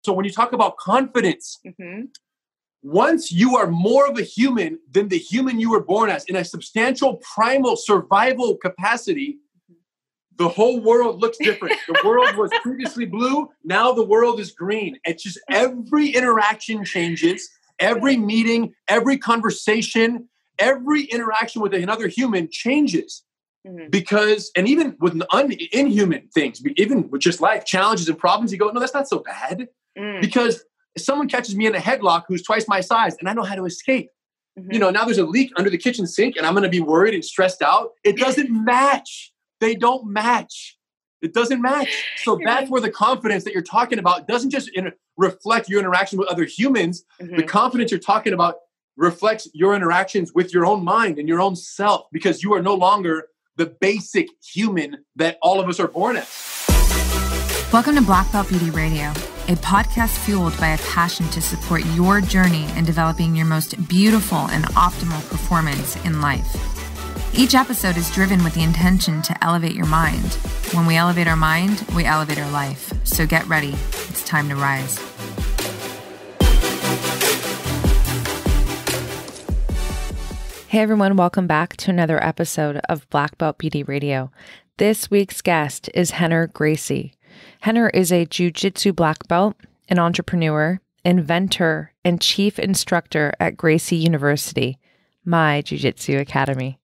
So when you talk about confidence, Mm-hmm. once you are more of a human than the human you were born as in a substantial primal survival capacity, the whole world looks different. The world was previously blue. Now the world is green. It's just every interaction changes. Every meeting, every conversation, every interaction with another human changes. Mm-hmm. Because, and even with inhuman things, even with just life, challenges and problems, you go, no, that's not so bad. Because if someone catches me in a headlock who's twice my size and I know how to escape, Mm-hmm. Now there's a leak under the kitchen sink and I'm going to be worried and stressed out. It doesn't match. They don't match. It doesn't match. So that's where the confidence that you're talking about doesn't just reflect your interaction with other humans. Mm-hmm. The confidence you're talking about reflects your interactions with your own mind and your own self, because you are no longer the basic human that all of us are born as. Welcome to Black Belt Beauty Radio, a podcast fueled by a passion to support your journey in developing your most beautiful and optimal performance in life. Each episode is driven with the intention to elevate your mind. When we elevate our mind, we elevate our life. So get ready. It's time to rise. Hey everyone, welcome back to another episode of Black Belt Beauty Radio. This week's guest is Rener Gracie. Rener is a JiuJitsu Black Belt, an entrepreneur, inventor, and chief instructor at Gracie University, my JiuJitsu Academy.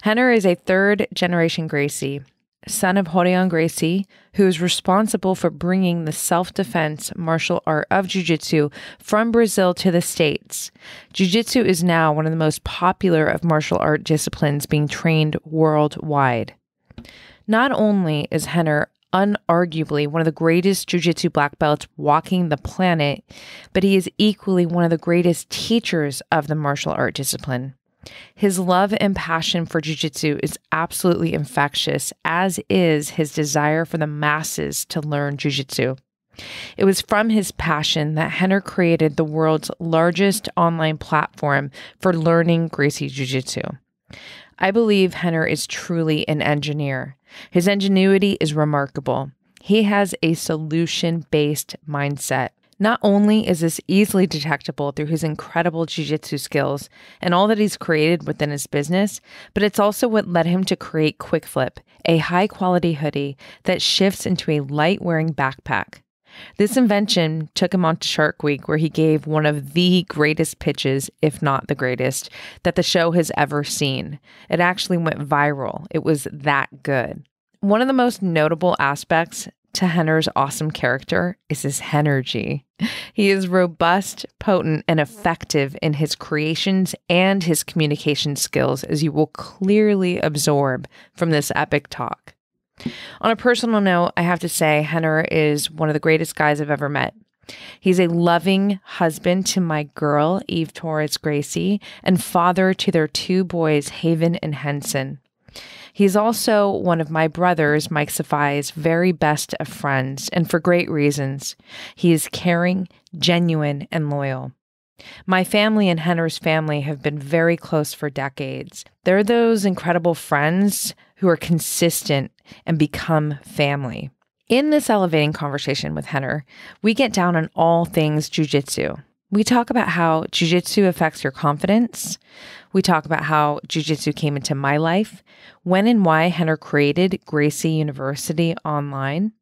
Rener is a third-generation Gracie, son of Rorian Gracie, who is responsible for bringing the self-defense martial art of JiuJitsu from Brazil to the States. JiuJitsu is now one of the most popular of martial art disciplines being trained worldwide. Not only is Rener unarguably one of the greatest JiuJitsu Black Belts walking the planet, but he is equally one of the greatest teachers of the martial art discipline. His love and passion for JiuJitsu is absolutely infectious, as is his desire for the masses to learn JiuJitsu. It was from his passion that Rener created the world's largest online platform for learning Gracie JiuJitsu. I believe Rener is truly an engineer. His ingenuity is remarkable. He has a solution-based mindset. Not only is this easily detectable through his incredible jiu-jitsu skills and all that he's created within his business, but it's also what led him to create Quick Flip, a high-quality hoodie that shifts into a light-wearing backpack. This invention took him on to Shark Week, where he gave one of the greatest pitches, if not the greatest, that the show has ever seen. It actually went viral. It was that good. One of the most notable aspects to Rener's awesome character is his energy. He is robust, potent, and effective in his creations and his communication skills, as you will clearly absorb from this epic talk. On a personal note, I have to say Rener is one of the greatest guys I've ever met. He's a loving husband to my girl, Eve Torres Gracie, and father to their two boys, Haven and Henson. He's also one of my brothers, Mike Safai's very best of friends, and for great reasons. He is caring, genuine, and loyal. My family and Rener's family have been very close for decades. They're those incredible friends who are consistent and become family. In this elevating conversation with Rener, we get down on all things jiu-jitsu. We talk about how jiu-jitsu affects your confidence. We talk about how jiu-jitsu came into my life, when and why Rener created Gracie University online,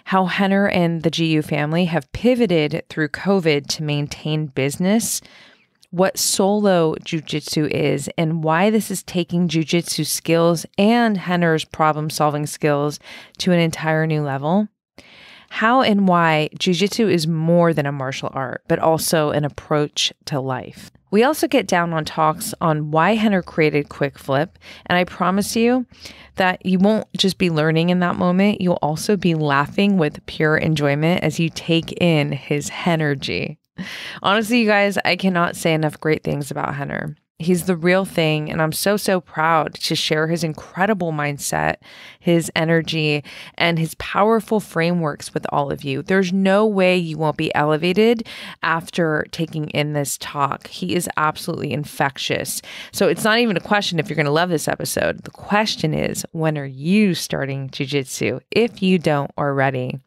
how Rener and the GU family have pivoted through COVID to maintain business, what solo jiu-jitsu is, and why this is taking jiu-jitsu skills and Rener's problem-solving skills to an entire new level, how and why jiu-jitsu is more than a martial art, but also an approach to life. We also get down on talks on why Rener created Quick Flip, and I promise you that you won't just be learning in that moment, you'll also be laughing with pure enjoyment as you take in his energy. Honestly, you guys, I cannot say enough great things about Rener. He's the real thing, and I'm so proud to share his incredible mindset, his energy, and his powerful frameworks with all of you. There's no way you won't be elevated after taking in this talk. He is absolutely infectious. So it's not even a question if you're going to love this episode. The question is, when are you starting jiu-jitsu if you don't already?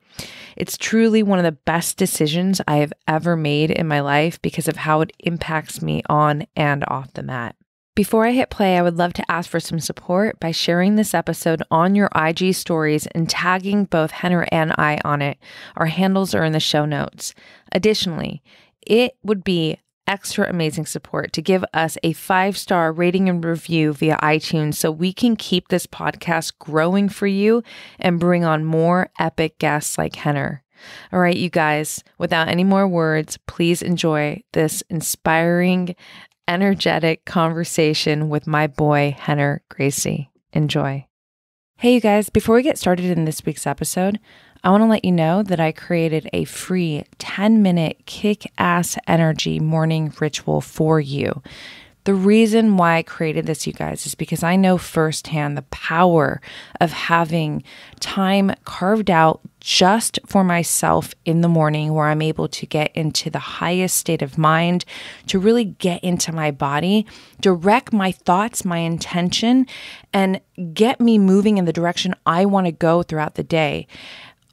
It's truly one of the best decisions I have ever made in my life because of how it impacts me on and off the mat. Before I hit play, I would love to ask for some support by sharing this episode on your IG stories and tagging both Rener and I on it. Our handles are in the show notes. Additionally, it would be extra amazing support to give us a 5-star rating and review via iTunes so we can keep this podcast growing for you and bring on more epic guests like Rener. All right, you guys, without any more words, please enjoy this inspiring, energetic conversation with my boy, Rener Gracie. Enjoy. Hey, you guys, before we get started in this week's episode, I want to let you know that I created a free 10-minute kick-ass energy morning ritual for you. The reason why I created this, you guys, is because I know firsthand the power of having time carved out just for myself in the morning where I'm able to get into the highest state of mind, to really get into my body, direct my thoughts, my intention, and get me moving in the direction I want to go throughout the day.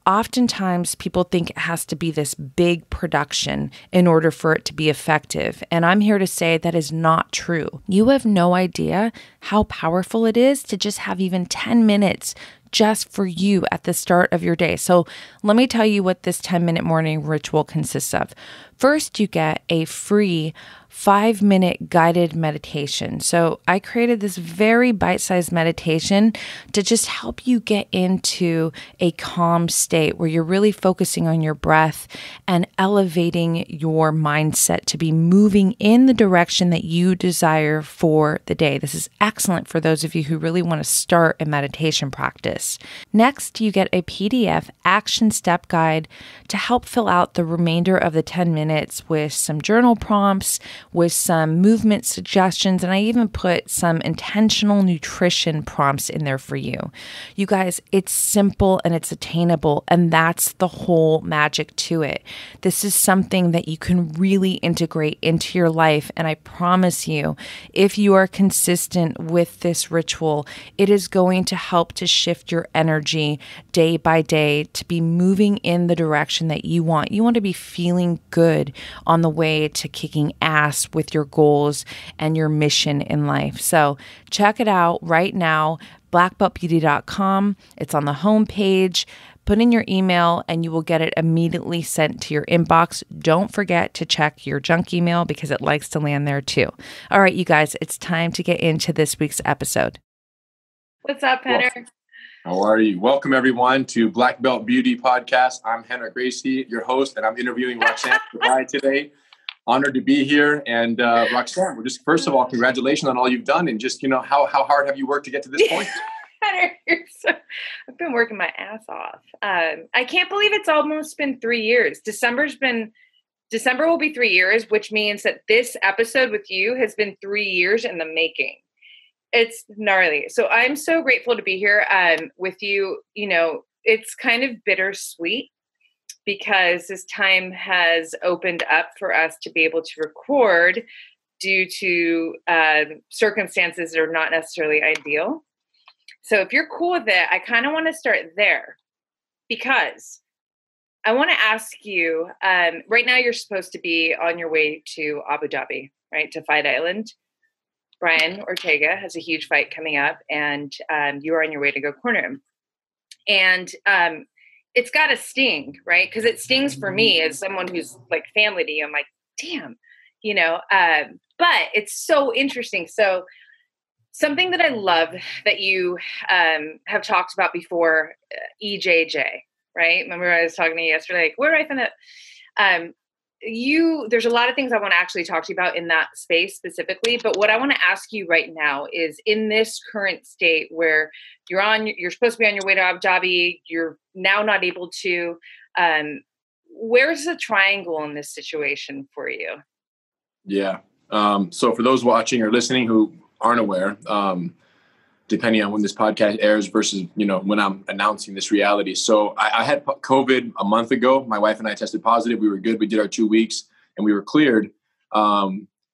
Oftentimes, people think it has to be this big production in order for it to be effective. And I'm here to say that is not true. You have no idea how powerful it is to just have even 10 minutes just for you at the start of your day. So let me tell you what this 10-minute morning ritual consists of. First, you get a free 5-minute guided meditation. So I created this very bite-sized meditation to just help you get into a calm state where you're really focusing on your breath and elevating your mindset to be moving in the direction that you desire for the day. This is excellent for those of you who really want to start a meditation practice. Next, you get a PDF action step guide to help fill out the remainder of the 10 minutes with some journal prompts, with some movement suggestions, and I even put some intentional nutrition prompts in there for you. You guys, it's simple and it's attainable, and that's the whole magic to it. This is something that you can really integrate into your life, and I promise you, if you are consistent with this ritual, it is going to help to shift your energy day by day to be moving in the direction that you want. You want to be feeling good on the way to kicking ass with your goals and your mission in life. So check it out right now, blackbeltbeauty.com. It's on the homepage. Put in your email and you will get it immediately sent to your inbox. Don't forget to check your junk email because it likes to land there too. All right, you guys, it's time to get into this week's episode. What's up, Rener? How are you? Welcome, everyone, to Black Belt Beauty Podcast. I'm Rener Gracie, your host, and I'm interviewing Roxanne today. Honored to be here. And Roxanne, we're just, first of all, congratulations on all you've done. And just, how hard have you worked to get to this point? I've been working my ass off. I can't believe it's almost been 3 years. December will be 3 years, which means that this episode with you has been 3 years in the making. It's gnarly. So I'm so grateful to be here with you. It's kind of bittersweet because this time has opened up for us to be able to record due to circumstances that are not necessarily ideal. So if you're cool with it, I kind of want to start there because I want to ask you, right now you're supposed to be on your way to Abu Dhabi, right? To Fight Island. Brian Ortega has a huge fight coming up and you are on your way to go corner him. And it's got to sting, right? Because it stings for me as someone who's like family to you. I'm like, damn, but it's so interesting. So something that I love that you have talked about before, EJJ, right? Remember I was talking to you yesterday, like, where do I find it? There's a lot of things I want to actually talk to you about in that space specifically, but what I want to ask you right now is in this current state where you're supposed to be on your way to Abu Dhabi, you're now not able to, where's the triangle in this situation for you? Yeah. So for those watching or listening who aren't aware, depending on when this podcast airs versus, when I'm announcing this reality. So I had COVID a month ago. My wife and I tested positive. We were good. We did our 2 weeks and we were cleared.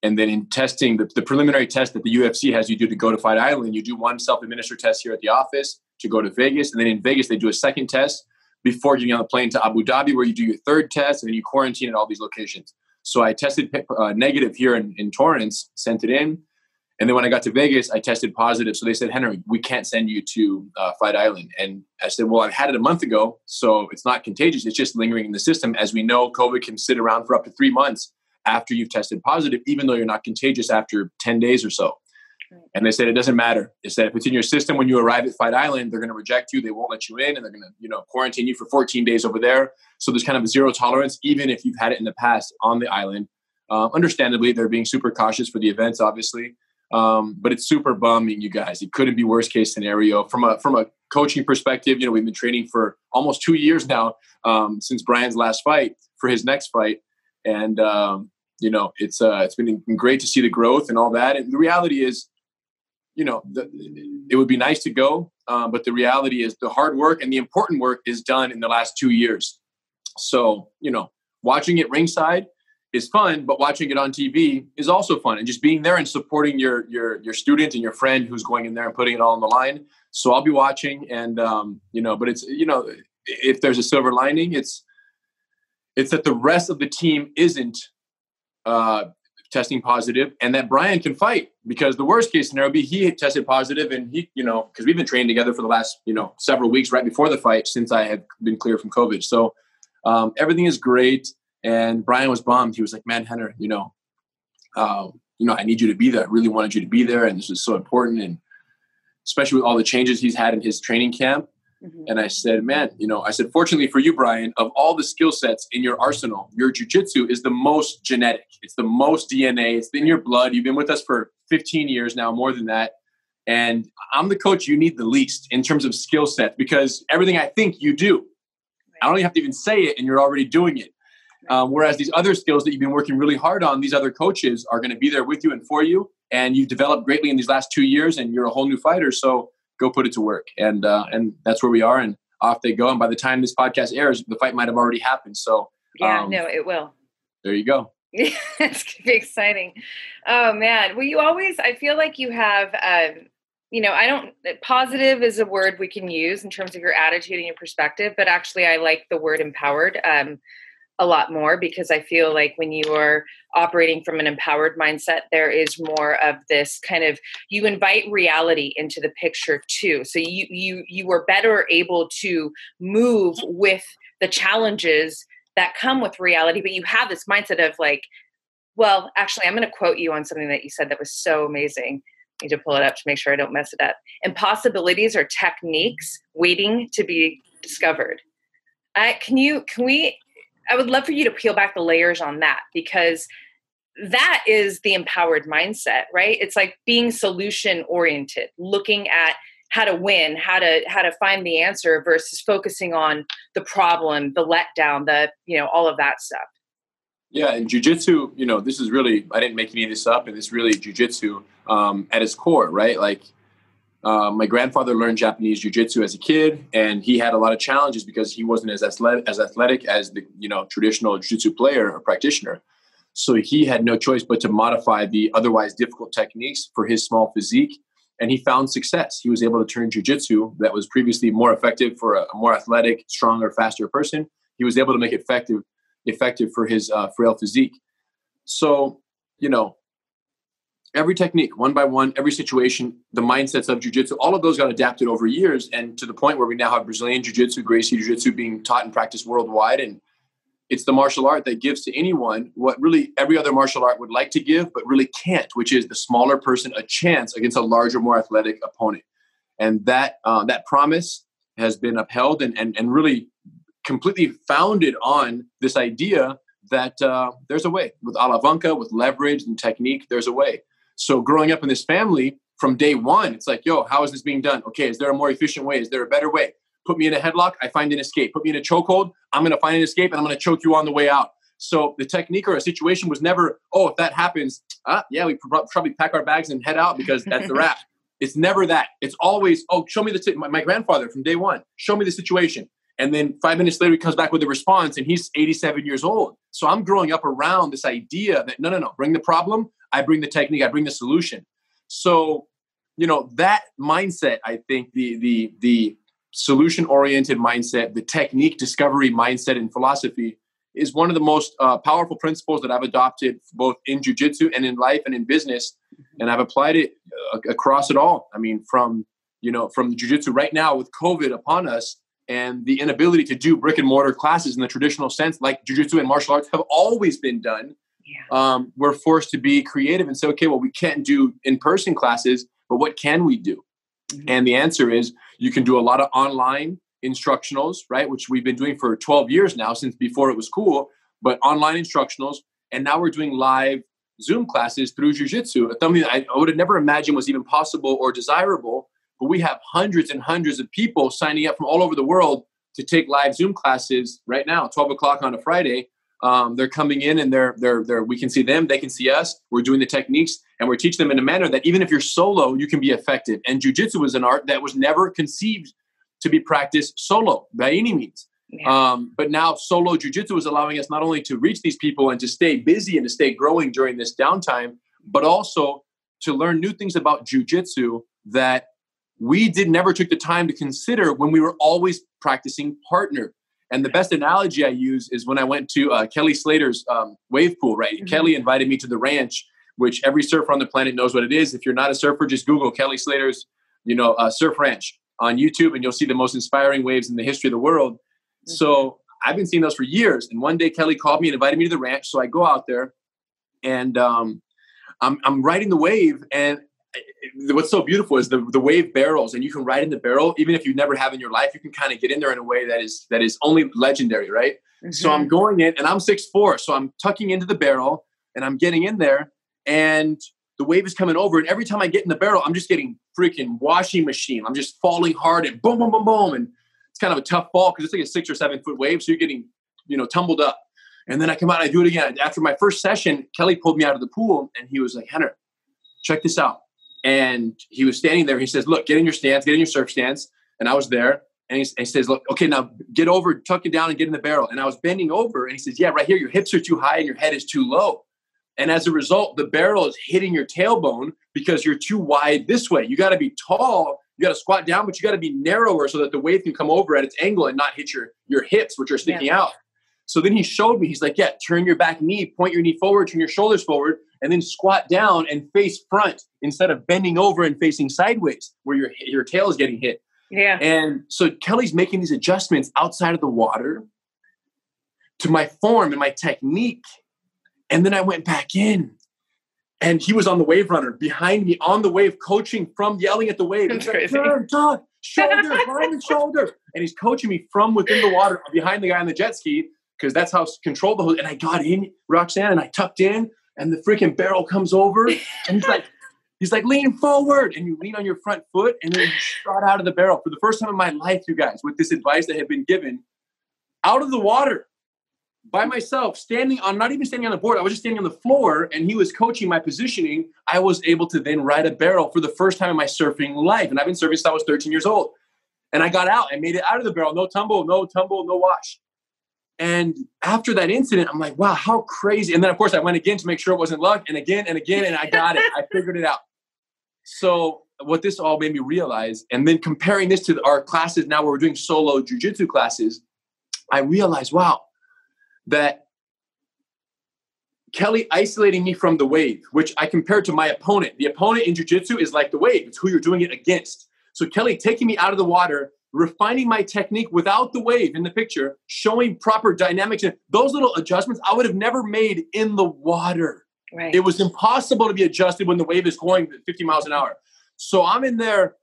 And then in testing, the preliminary test that the UFC has you do to go to Fight Island, you do one self-administered test here at the office to go to Vegas. And then in Vegas, they do a second test before getting on the plane to Abu Dhabi, where you do your third test and then you quarantine at all these locations. So I tested negative here in Torrance, sent it in. And then when I got to Vegas, I tested positive. So they said, Henry, we can't send you to Fight Island. And I said, well, I've had it a month ago, so it's not contagious. It's just lingering in the system. As we know, COVID can sit around for up to 3 months after you've tested positive, even though you're not contagious after 10 days or so. And they said, it doesn't matter. They said, if it's in your system when you arrive at Fight Island, they're going to reject you. They won't let you in, and they're going to, quarantine you for 14 days over there. So there's kind of a zero tolerance, even if you've had it in the past on the island. Understandably, they're being super cautious for the events, obviously. But it's super bumming, you guys. It couldn't be worst case scenario. From a coaching perspective, we've been training for almost 2 years now, since Brian's last fight for his next fight. And, it's been great to see the growth and all that. And the reality is, it would be nice to go. But the reality is the hard work and the important work is done in the last 2 years. So, watching it ringside is fun, but watching it on TV is also fun, and just being there and supporting your student and your friend who's going in there and putting it all on the line. So I'll be watching, and but it's if there's a silver lining, it's that the rest of the team isn't testing positive, and that Brian can fight, because the worst case scenario would be he tested positive, and he because we've been training together for the last several weeks right before the fight since I had been clear from COVID. So everything is great. And Brian was bummed. He was like, man, Henner, I need you to be there. I really wanted you to be there. And this is so important. And especially with all the changes he's had in his training camp. Mm-hmm. And I said, man, fortunately for you, Brian, of all the skill sets in your arsenal, your jiu-jitsu is the most genetic. It's the most DNA. It's in your blood. You've been with us for 15 years now, more than that. And I'm the coach you need the least in terms of skill set, because everything I think you do, I don't even have to even say it, and you're already doing it. Whereas these other skills that you've been working really hard on, these other coaches are going to be there with you and for you. And you've developed greatly in these last 2 years, and you're a whole new fighter. So go put it to work. And that's where we are. And off they go. And by the time this podcast airs, the fight might have already happened. So it will. There you go. It's going to be exciting. Oh man. Well, I feel like you have, positive is a word we can use in terms of your attitude and your perspective, but actually I like the word empowered a lot more, because I feel like when you are operating from an empowered mindset, there is more of this kind of, you invite reality into the picture too. So you are better able to move with the challenges that come with reality, but you have this mindset of like, well, actually, I'm going to quote you on something that you said that was so amazing. I need to pull it up to make sure I don't mess it up. Impossibilities are techniques waiting to be discovered. I would love for you to peel back the layers on that, because that is the empowered mindset, right? It's like being solution oriented, looking at how to win, how to find the answer versus focusing on the problem, the letdown, all of that stuff. Yeah. And jiu-jitsu, this is really, I didn't make any of this up, and this really jiu-jitsu at its core, right? Like my grandfather learned Japanese jiu-jitsu as a kid, and he had a lot of challenges because he wasn't as athletic as the traditional jiu-jitsu player or practitioner. So he had no choice but to modify the otherwise difficult techniques for his small physique, and he found success. He was able to turn jiu-jitsu that was previously more effective for a more athletic, stronger, faster person. He was able to make it effective for his frail physique. So, every technique, one by one, every situation, the mindsets of jiu-jitsu, all of those got adapted over years, and to the point where we now have Brazilian jiu-jitsu, Gracie jiu-jitsu being taught and practiced worldwide. And it's the martial art that gives to anyone what really every other martial art would like to give, but really can't, which is the smaller person a chance against a larger, more athletic opponent. And that promise has been upheld and really completely founded on this idea that there's a way. With alavanca, with leverage and technique, there's a way. So growing up in this family from day one, it's like, yo, how is this being done? Okay, is there a more efficient way? Is there a better way? Put me in a headlock, I find an escape. Put me in a chokehold, I'm going to find an escape, and I'm going to choke you on the way out. So the technique or a situation was never, if that happens, we probably pack our bags and head out because that's the wrap. It's never that. It's always, show me my grandfather from day one, show me the situation. And then 5 minutes later, he comes back with a response, and he's 87 years old. So I'm growing up around this idea that, no, bring the problem. I bring the technique. I bring the solution. So, that mindset, I think the solution-oriented mindset, the technique discovery mindset and philosophy is one of the most powerful principles that I've adopted both in jiu-jitsu and in life and in business. And I've applied it across it all. I mean, from the jiu-jitsu right now with COVID upon us and the inability to do brick and mortar classes in the traditional sense, like jiu-jitsu and martial arts have always been done. Yeah. We're forced to be creative and say, okay, well, we can't do in-person classes, but what can we do? Mm-hmm. And the answer is you can do a lot of online instructionals, right? Which we've been doing for 12 years now, since before it was cool, but online instructionals. And now we're doing live Zoom classes through jiu-jitsu, something that I would have never imagined was even possible or desirable. But we have hundreds and hundreds of people signing up from all over the world to take live Zoom classes right now, 12 o'clock on a Friday. They're coming in and they're we can see them, they can see us. We're doing the techniques and we're teaching them in a manner that even if you're solo, you can be effective. And jiu-jitsu is an art that was never conceived to be practiced solo by any means. Yeah. But now solo jiu-jitsu is allowing us not only to reach these people and to stay busy and to stay growing during this downtime, but also to learn new things about jiu-jitsu that we never took the time to consider when we were always practicing partner. And the best analogy I use is when I went to Kelly Slater's wave pool, right? Mm-hmm. Kelly invited me to the ranch, which every surfer on the planet knows what it is. If you're not a surfer, just Google Kelly Slater's, surf ranch on YouTube, and you'll see the most inspiring waves in the history of the world. Mm-hmm. So I've been seeing those for years. And one day Kelly called me and invited me to the ranch. So I go out there and I'm riding the wave. And what's so beautiful is the wave barrels, and you can ride in the barrel. Even if you never have in your life, you can kind of get in there in a way that is only legendary, right? Mm-hmm. So I'm going in and I'm 6'4". So I'm tucking into the barrel and I'm getting in there and the wave is coming over. And every time I get in the barrel, I'm just getting freaking washing machine. I'm just falling hard and boom, boom, boom, boom. And it's kind of a tough fall because it's like a 6 or 7 foot wave. So you're getting, tumbled up. And then I come out and I do it again. After my first session, Kelly pulled me out of the pool and he was like, Henner, check this out. And he was standing there. He says, look, get in your stance, get in your surf stance. And I was there. And he says, look, okay, now get over, tuck it down and get in the barrel. And I was bending over. And he says, yeah, right here, your hips are too high and your head is too low. And as a result, the barrel is hitting your tailbone because you're too wide this way. You got to be tall. You got to squat down, but you got to be narrower so that the wave can come over at its angle and not hit your hips, which are sticking out. So then he showed me, he's like, yeah, turn your back knee, point your knee forward, turn your shoulders forward, and then squat down and face front instead of bending over and facing sideways where your tail is getting hit. Yeah. And so Kelly's making these adjustments outside of the water to my form and my technique. And then I went back in and he was on the wave runner behind me on the wave, coaching from yelling at the wave. He's like, turn, tuck, shoulder, arm and shoulder. And he's coaching me from within the water behind the guy on the jet ski because that's how controlled the whole. And I got in, Roxanne, and I tucked in and the freaking barrel comes over and he's like, lean forward. And you lean on your front foot and then you shot out of the barrel for the first time in my life, you guys, with this advice that had been given out of the water. By myself, not even standing on the board. I was just standing on the floor and he was coaching my positioning. I was able to then ride a barrel for the first time in my surfing life. And I've been surfing since I was 13 years old. And I got out and made it out of the barrel. No tumble, no wash. And after that incident, I'm like, wow, how crazy. And then of course I went again to make sure it wasn't luck and again, and I got it. I figured it out. So what this all made me realize, and then comparing this to our classes now where we're doing solo jiu-jitsu classes, I realized, wow, that Kelly isolating me from the wave, which I compared to my opponent. The opponent in jiu-jitsu is like the wave. It's who you're doing it against. So Kelly taking me out of the water, refining my technique without the wave in the picture, showing proper dynamics. And those little adjustments I would have never made in the water. Right. It was impossible to be adjusted when the wave is going 50 miles an hour. So I'm in there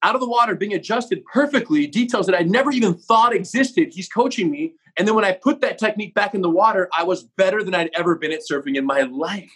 out of the water being adjusted perfectly, details that I never even thought existed. He's coaching me. And then when I put that technique back in the water, I was better than I'd ever been at surfing in my life.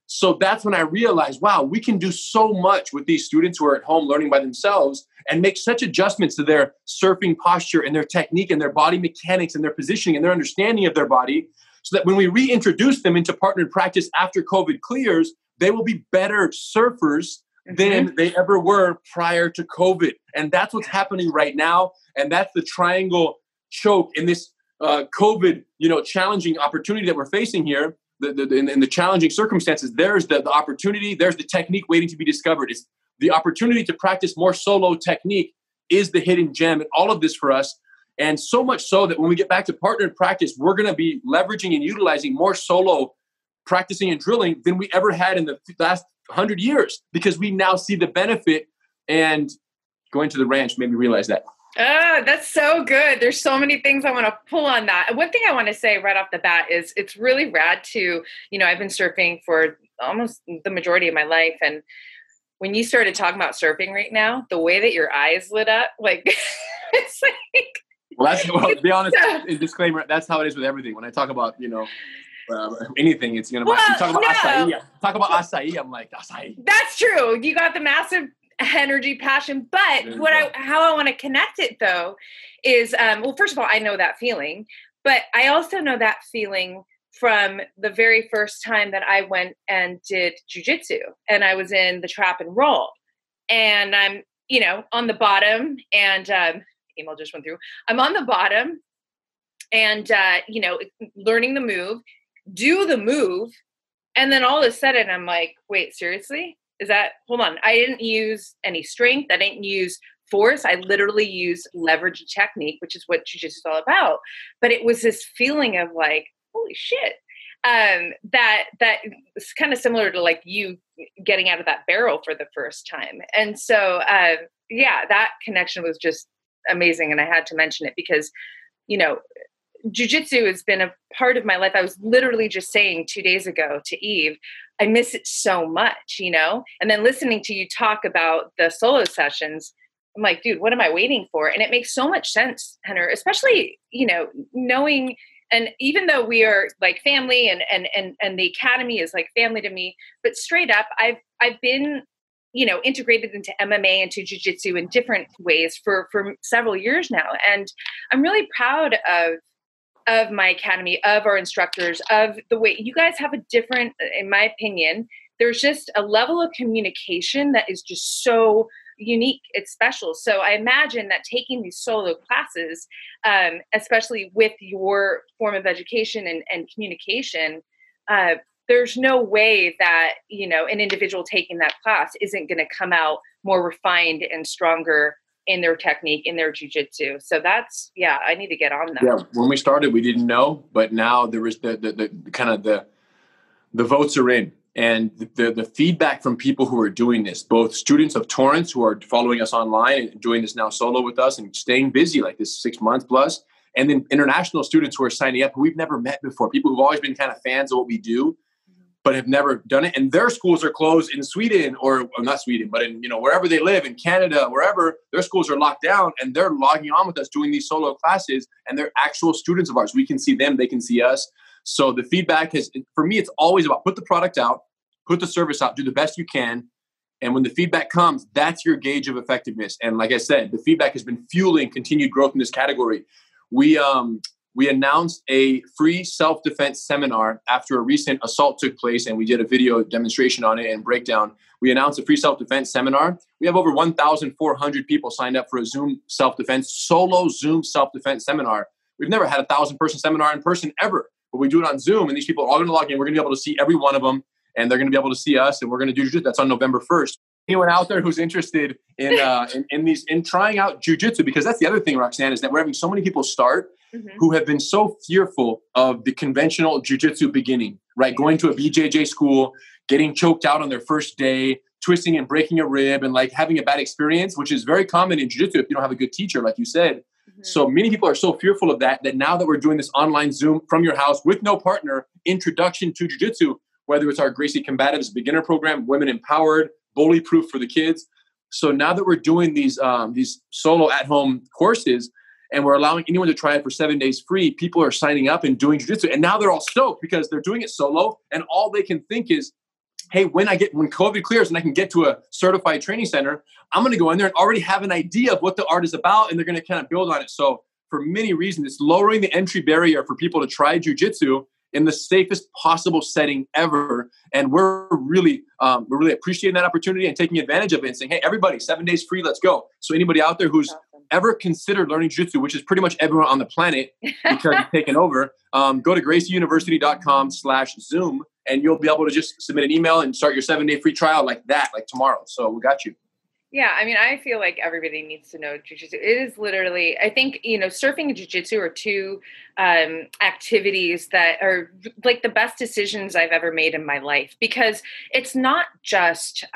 So that's when I realized, wow, we can do so much with these students who are at home learning by themselves and make such adjustments to their surfing posture and their technique and their body mechanics and their positioning and their understanding of their body so that when we reintroduce them into partnered practice after COVID clears, they will be better surfers than they ever were prior to COVID. And that's what's happening right now. And that's the triangle choke in this COVID, challenging opportunity that we're facing here. In the challenging circumstances, there's the opportunity, there's the technique waiting to be discovered. It's the opportunity to practice more solo technique is the hidden gem in all of this for us. And so much so that when we get back to partnered practice, we're going to be leveraging and utilizing more solo practicing and drilling than we ever had in the last 100 years, because we now see the benefit. And going to the ranch made me realize that. Oh, that's so good. There's so many things I want to pull on that. One thing I want to say right off the bat is it's really rad to, I've been surfing for almost the majority of my life. And when you started talking about surfing right now, the way that your eyes lit up, like, it's like. Well, to be honest, disclaimer, that's how it is with everything. When I talk about, anything, it's, you talk about acai. Talk about acai. I'm like, acai. That's true. You got the massive energy, passion, but how I want to connect it though is, first of all, I know that feeling, but I also know that feeling from the very first time that I went and did jujitsu, and I was in the trap and roll, and I'm, on the bottom, and email just went through. I'm on the bottom, and learning the move, do the move, and then all of a sudden I'm like, wait, seriously? Hold on. I didn't use any strength. I didn't use force. I literally used leverage technique, which is what jiu-jitsu is all about. But it was this feeling of like, holy shit. That is kind of similar to like you getting out of that barrel for the first time. And so, that connection was just amazing. And I had to mention it because, jiu-jitsu has been a part of my life. I was literally just saying 2 days ago to Eve, I miss it so much, and then listening to you talk about the solo sessions, I'm like, dude, what am I waiting for? And it makes so much sense, Henner, especially, knowing, and even though we are like family and the academy is like family to me, but straight up, I've been, integrated into MMA and to jiu-jitsu in different ways for several years now. And I'm really proud of my academy, of our instructors, of the way you guys have a different, in my opinion, there's just a level of communication that is just so unique. It's special. So I imagine that taking these solo classes, especially with your form of education and communication, there's no way that, an individual taking that class isn't going to come out more refined and stronger in their technique, in their jiu-jitsu. So that's, I need to get on that. Yeah. When we started, we didn't know, but now there was the kind of the votes are in, and the feedback from people who are doing this, both students of Torrance who are following us online and doing this now solo with us and staying busy like this 6 months plus, and then international students who are signing up who we've never met before, people who've always been kind of fans of what we do, but have never done it. And their schools are closed in Sweden or not Sweden, but in, wherever they live, in Canada, wherever, their schools are locked down, and they're logging on with us doing these solo classes, and they're actual students of ours. We can see them, they can see us. So the feedback for me, it's always about put the product out, put the service out, do the best you can. And when the feedback comes, that's your gauge of effectiveness. And like I said, the feedback has been fueling continued growth in this category. We announced a free self-defense seminar after a recent assault took place, and we did a video demonstration on it and breakdown. We announced a free self-defense seminar. We have over 1,400 people signed up for a solo Zoom self-defense seminar. We've never had a 1,000-person seminar in person ever, but we do it on Zoom, and these people are all going to log in. We're going to be able to see every one of them, and they're going to be able to see us, and we're going to do jiu-jitsu. That's on November 1st. Anyone out there who's interested in trying out jiu-jitsu, because that's the other thing, Roxanne, is that we're having so many people start who have been so fearful of the conventional jiu-jitsu beginning, right? Going to a BJJ school, getting choked out on their first day, twisting and breaking a rib, and like having a bad experience, which is very common in jiu-jitsu if you don't have a good teacher, like you said. So many people are so fearful of that now that we're doing this online Zoom from your house with no partner introduction to jiu-jitsu, whether it's our Gracie Combatives beginner program, Women Empowered, Bully Proof for the kids. So now that we're doing these solo at-home courses, and we're allowing anyone to try it for 7 days free, people are signing up and doing jiu-jitsu. And now they're all stoked because they're doing it solo. And all they can think is, hey, when COVID clears and I can get to a certified training center, I'm going to go in there and already have an idea of what the art is about. And they're going to kind of build on it. So for many reasons, it's lowering the entry barrier for people to try jiu-jitsu in the safest possible setting ever. And we're really appreciating that opportunity and taking advantage of it and saying, hey, everybody, 7 days free, let's go. So anybody out there who's ever considered learning jiu-jitsu, which is pretty much everyone on the planet because it's taken over, go to gracieuniversity.com/Zoom, and you'll be able to just submit an email and start your 7 day free trial like tomorrow. So we got you. Yeah, I mean, I feel like everybody needs to know jiu-jitsu. It is literally, I think, surfing and jiu-jitsu are two activities that are like the best decisions I've ever made in my life, because it's not just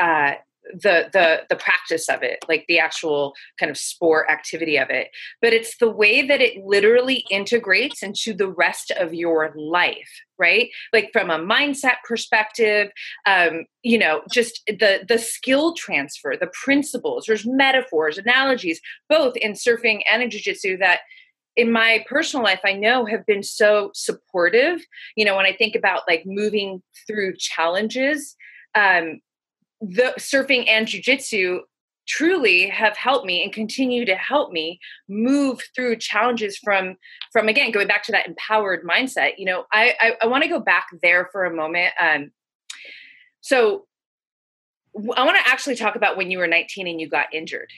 the practice of it, like the actual kind of sport activity of it, but it's the way that it literally integrates into the rest of your life, right? Like from a mindset perspective, just the skill transfer, the principles, there's metaphors, analogies, both in surfing and in jiu-jitsu that in my personal life, I know have been so supportive. When I think about like moving through challenges, the surfing and jiu-jitsu truly have helped me and continue to help me move through challenges from again, going back to that empowered mindset. I want to go back there for a moment. So I want to actually talk about when you were 19 and you got injured.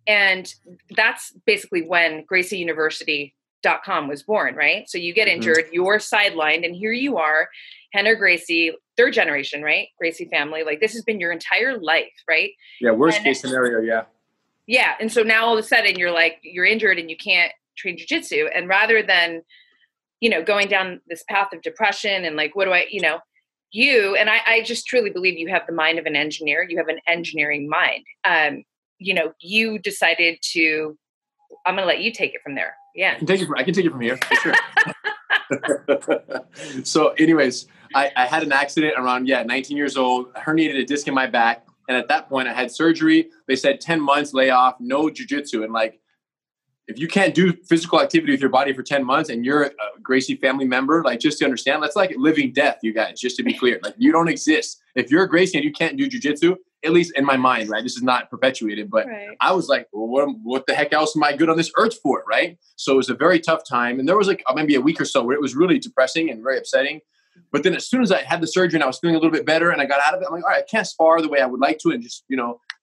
And that's basically when GracieUniversity.com was born, right? So you get injured, you're sidelined, and here you are, Rener Gracie, third generation, right? Gracie family. Like this has been your entire life, right? Yeah, worst case scenario, yeah. Yeah. And so now all of a sudden you're injured and you can't train jiu-jitsu. And rather than, going down this path of depression and like, what do I, I just truly believe you have the mind of an engineer. You have an engineering mind. You decided to, I'm going to let you take it from there. Yeah. I can take it from here. For sure. So anyways, I had an accident around, 19 years old, herniated a disc in my back. And at that point I had surgery. They said 10 months layoff, no jiu-jitsu. And like, if you can't do physical activity with your body for 10 months and you're a Gracie family member, like just to understand, that's like living death, you guys, just to be clear, like you don't exist. If you're a Gracie and you can't do jiu-jitsu, at least in my mind, right? This is not perpetuated, but right. I was like, well, what the heck else am I good on this earth for, right? So it was a very tough time. And there was like maybe a week or so where it was really depressing and very upsetting. But then as soon as I had the surgery and I was feeling a little bit better and I got out of it, I'm like, all right, I can't spar the way I would like to and just,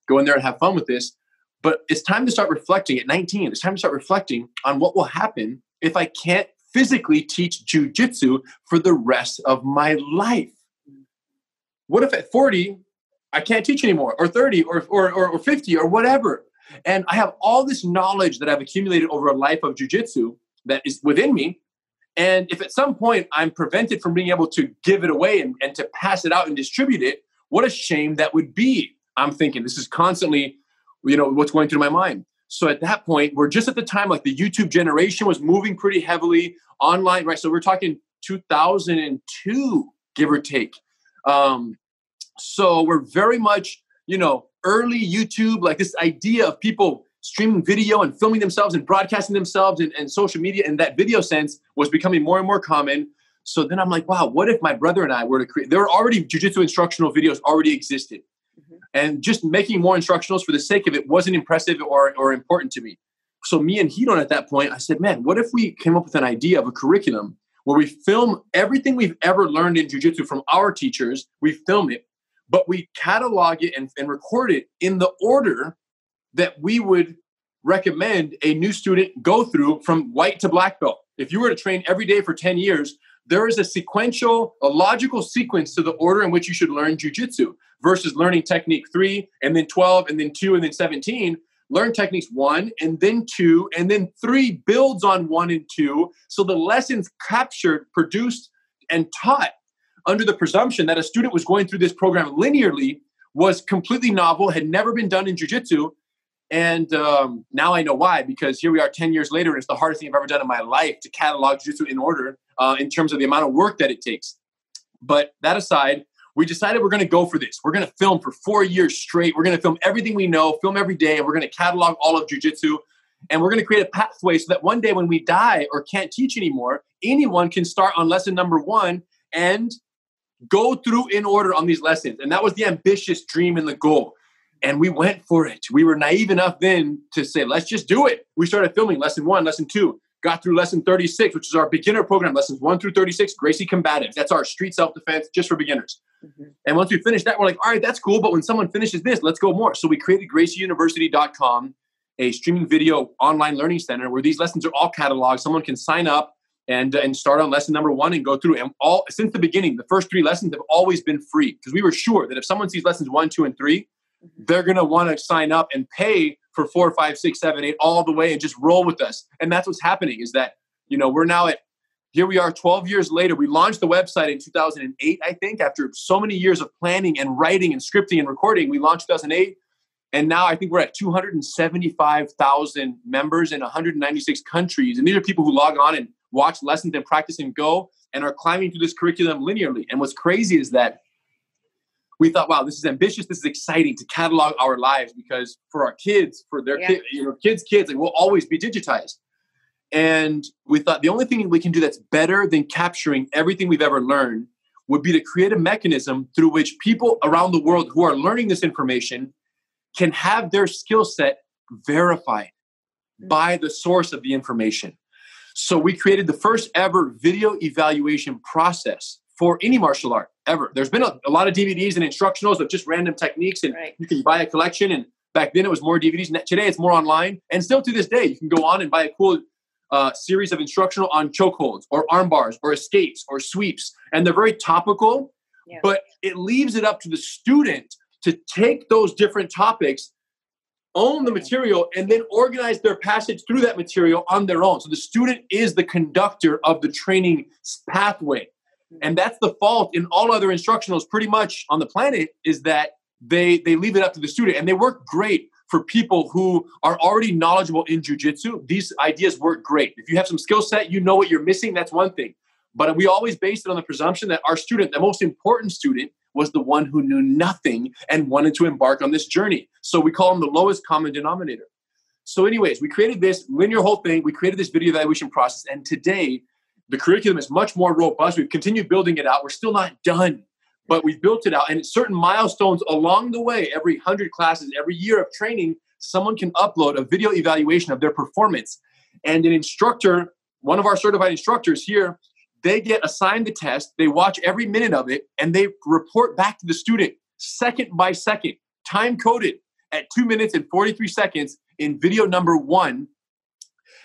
go in there and have fun with this. But it's time to start reflecting at 19. It's time to start reflecting on what will happen if I can't physically teach jiu-jitsu for the rest of my life. What if at 40, I can't teach anymore, or 30 or 50 or whatever. And I have all this knowledge that I've accumulated over a life of jiu-jitsu that is within me. And if at some point I'm prevented from being able to give it away and to pass it out and distribute it, what a shame that would be. I'm thinking this is constantly, what's going through my mind. So at that point, we're just at the time, like the YouTube generation was moving pretty heavily online, right? So we're talking 2002, give or take. So we're very much, early YouTube, like this idea of people streaming video and filming themselves and broadcasting themselves and social media in that video sense was becoming more and more common. So then I'm like, wow, what if my brother and I were to create, there were already jiu-jitsu instructional videos already existed. And just making more instructionals for the sake of it wasn't impressive or important to me. So me and Hedon at that point, I said, man, what if we came up with an idea of a curriculum where we film everything we've ever learned in jiu-jitsu from our teachers, we film it, but we catalog it and record it in the order that we would recommend a new student go through from white to black belt. If you were to train every day for 10 years, there is a logical sequence to the order in which you should learn jiu-jitsu versus learning technique 3 and then 12 and then 2 and then 17. Learn techniques 1 and then 2 and then 3 builds on 1 and 2. So the lessons captured, produced, and taught under the presumption that a student was going through this program linearly was completely novel, had never been done in jiu-jitsu. And now I know why, because here we are 10 years later, and it's the hardest thing I've ever done in my life to catalog jiu-jitsu in order in terms of the amount of work that it takes. But that aside, we decided we're going to go for this. We're going to film for 4 years straight. We're going to film everything we know, film every day, and we're going to catalog all of jiu-jitsu. And we're going to create a pathway so that one day when we die or can't teach anymore, anyone can start on lesson number 1 and go through in order on these lessons. And that was the ambitious dream and the goal. And we went for it. We were naive enough then to say, let's just do it. We started filming lesson 1, lesson 2, got through lesson 36, which is our beginner program, lessons 1 through 36, Gracie Combatives. That's our street self-defense just for beginners. Mm-hmm. And once we finished that, we're like, all right, that's cool. But when someone finishes this, let's go more. So we created GracieUniversity.com, a streaming video online learning center where these lessons are all cataloged. Someone can sign up and start on lesson number 1 and go through. And since the beginning, the first 3 lessons have always been free because we were sure that if someone sees lessons 1, 2, and 3, they're going to want to sign up and pay for 4, 5, 6, 7, 8 all the way and just roll with us. And that's what's happening is that, we're now here we are 12 years later. We launched the website in 2008, I think, after so many years of planning and writing and scripting and recording. We launched 2008. And now I think we're at 275,000 members in 196 countries. And these are people who log on and watch lessons and practice and go and are climbing through this curriculum linearly. And what's crazy is that we thought, wow, this is ambitious. This is exciting to catalog our lives because for our kids, for their kids, like, we'll always be digitized. And we thought the only thing we can do that's better than capturing everything we've ever learned would be to create a mechanism through which people around the world who are learning this information can have their skill set verified by the source of the information. So we created the first ever video evaluation process for any martial art ever. There's been a lot of DVDs and instructionals of just random techniques, and you can buy a collection. And back then it was more DVDs. Today it's more online. And still to this day, you can go on and buy a cool series of instructional on chokeholds or arm bars or escapes or sweeps. And they're very topical, but it leaves it up to the student to take those different topics, own the material, and then organize their passage through that material on their own. So the student is the conductor of the training pathway. And that's the fault in all other instructionals pretty much on the planet, is that they leave it up to the student. And they work great for people who are already knowledgeable in jiu-jitsu. These ideas work great. If you have some skill set, you know what you're missing, that's one thing. But we always based it on the presumption that our student, the most important student, was the one who knew nothing and wanted to embark on this journey. So we call them the lowest common denominator. So anyways, we created this linear whole thing. We created this video evaluation process. And today, the curriculum is much more robust. We've continued building it out. We're still not done, but we've built it out. And it's certain milestones along the way, every 100 classes, every year of training, someone can upload a video evaluation of their performance. And an instructor, one of our certified instructors here, they get assigned the test, they watch every minute of it, and they report back to the student second by second, time coded at 2 minutes and 43 seconds in video number 1.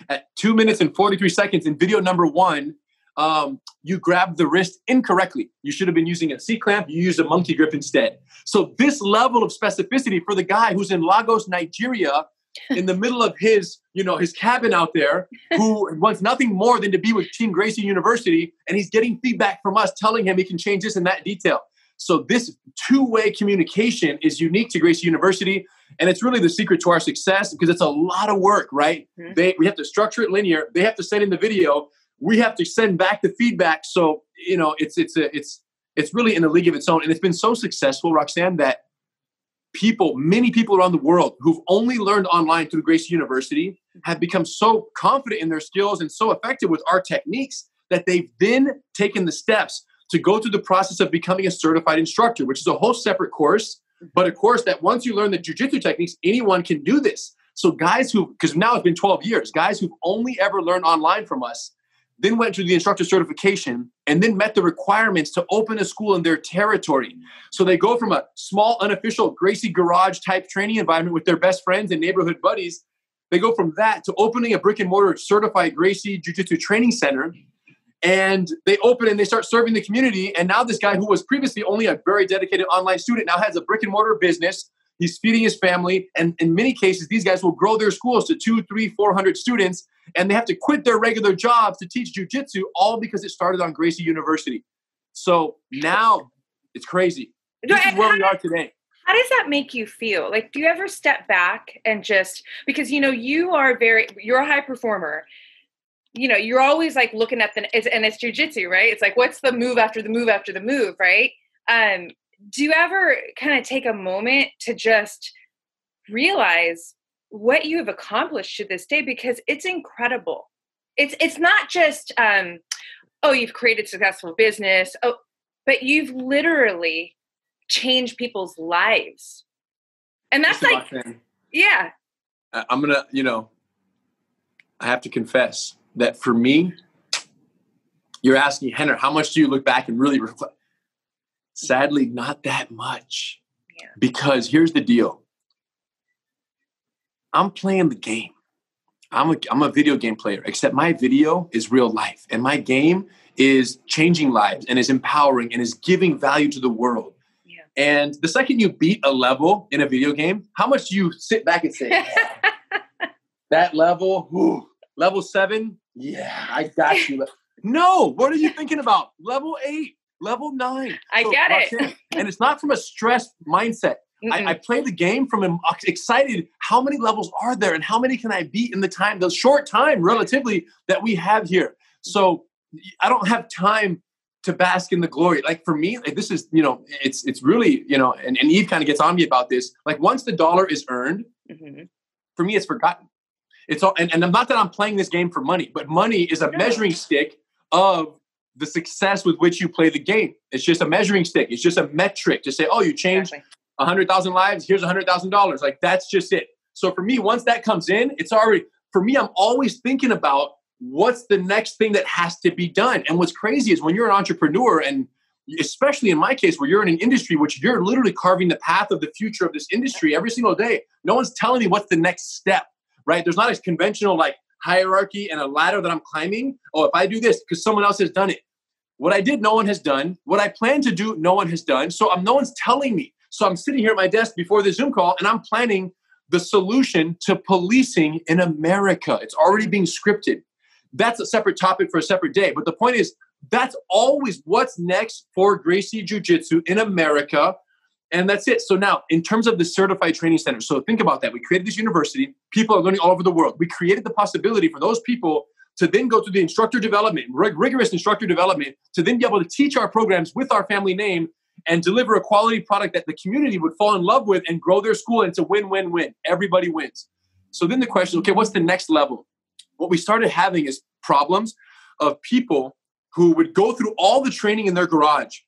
At 2 minutes and 43 seconds in video number 1, you grabbed the wrist incorrectly. You should have been using a C-clamp. You used a monkey grip instead. So this level of specificity for the guy who's in Lagos, Nigeria, in the middle of his cabin out there, who wants nothing more than to be with Team Gracie University, and he's getting feedback from us telling him he can change this and that detail. So this two-way communication is unique to Gracie University, and it's really the secret to our success because it's a lot of work, right? Mm-hmm. We have to structure it linear. They have to send in the video. We have to send back the feedback. So it's really in a league of its own, and it's been so successful, Roxanne, that many people around the world who've only learned online through Gracie University have become so confident in their skills and so effective with our techniques that they've then taken the steps to go through the process of becoming a certified instructor, which is a whole separate course, but a course that once you learn the jiu-jitsu techniques, anyone can do this. So guys because now it's been 12 years, guys who've only ever learned online from us, then went through the instructor certification and then met the requirements to open a school in their territory. So they go from a small, unofficial Gracie garage type training environment with their best friends and neighborhood buddies. They go from that to opening a brick and mortar certified Gracie JiuJitsu training center. And they open and they start serving the community. And now this guy who was previously only a very dedicated online student now has a brick and mortar business. He's feeding his family. And in many cases, these guys will grow their schools to 200, 300, 400 students. And they have to quit their regular jobs to teach jiu-jitsu, all because it started on Gracie University. So now it's crazy. This is where we are today. How does that make you feel? Like, do you ever step back and because, you're a high performer. You're always like looking at and it's jiu-jitsu, right? It's like, what's the move after the move after the move, right? Do you ever kind of take a moment to just realize what you have accomplished to this day? Because it's incredible. It's not just, you've created successful business, but you've literally changed people's lives. And that's like, yeah. I'm going to, I have to confess that for me, you're asking, Rener, how much do you look back and really reflect? Sadly, not that much. Yeah. Because here's the deal. I'm playing the game. I'm a video game player, except my video is real life. And my game is changing lives and is empowering and is giving value to the world. Yeah. And the second you beat a level in a video game, how much do you sit back and say, yeah, that level, ooh, level 7? Yeah, I got you. No, what are you thinking about? Level 8, level 9. I get it. And it's not from a stressed mindset. I play the game from an excited, how many levels are there and how many can I beat in the short time relatively that we have here? So I don't have time to bask in the glory. Like for me, like this is, it's really, and Eve kind of gets on me about this. Like once the dollar is earned, for me, it's forgotten. It's all, and not that I'm playing this game for money, but money is a measuring stick of the success with which you play the game. It's just a measuring stick. It's just a metric to say, oh, you changed 100,000 lives. Here's $100,000. Like that's just it. So for me, once that comes in, it's already, for me, I'm always thinking about what's the next thing that has to be done. And what's crazy is when you're an entrepreneur, and especially in my case, where you're in an industry, which you're literally carving the path of the future of this industry every single day. No one's telling me what's the next step, right? There's not a conventional like hierarchy and a ladder that I'm climbing. Oh, if I do this because someone else has done it. What I did, no one has done. What I plan to do, no one has done. So no one's telling me. So I'm sitting here at my desk before the Zoom call and I'm planning the solution to policing in America. It's already being scripted. That's a separate topic for a separate day. But the point is, that's always what's next for Gracie JiuJitsu in America. And that's it. So now, in terms of the certified training center, so think about that. We created this university. People are learning all over the world. We created the possibility for those people to then go through the instructor development, rigorous instructor development, to then be able to teach our programs with our family name and deliver a quality product that the community would fall in love with and grow their school. And it's a win-win-win. Everybody wins. So then the question is, okay, what's the next level? What we started having is problems of people who would go through all the training in their garage,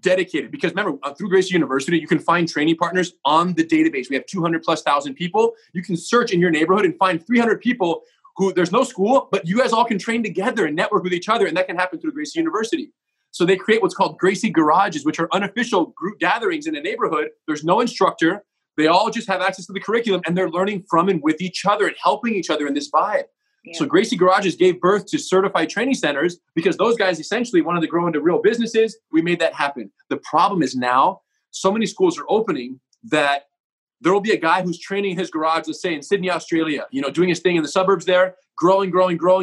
dedicated. Because remember, through Gracie University, you can find training partners on the database. We have 200,000+ people. You can search in your neighborhood and find 300 people who there's no school, but you guys all can train together and network with each other. And that can happen through Gracie University. So they create what's called Gracie garages, which are unofficial group gatherings in a neighborhood. There's no instructor. They all just have access to the curriculum and they're learning from and with each other and helping each other in this vibe. Yeah. So Gracie garages gave birth to certified training centers because those guys essentially wanted to grow into real businesses. We made that happen. The problem is now so many schools are opening that there will be a guy who's training in his garage, let's say in Sydney, Australia, doing his thing in the suburbs there, growing,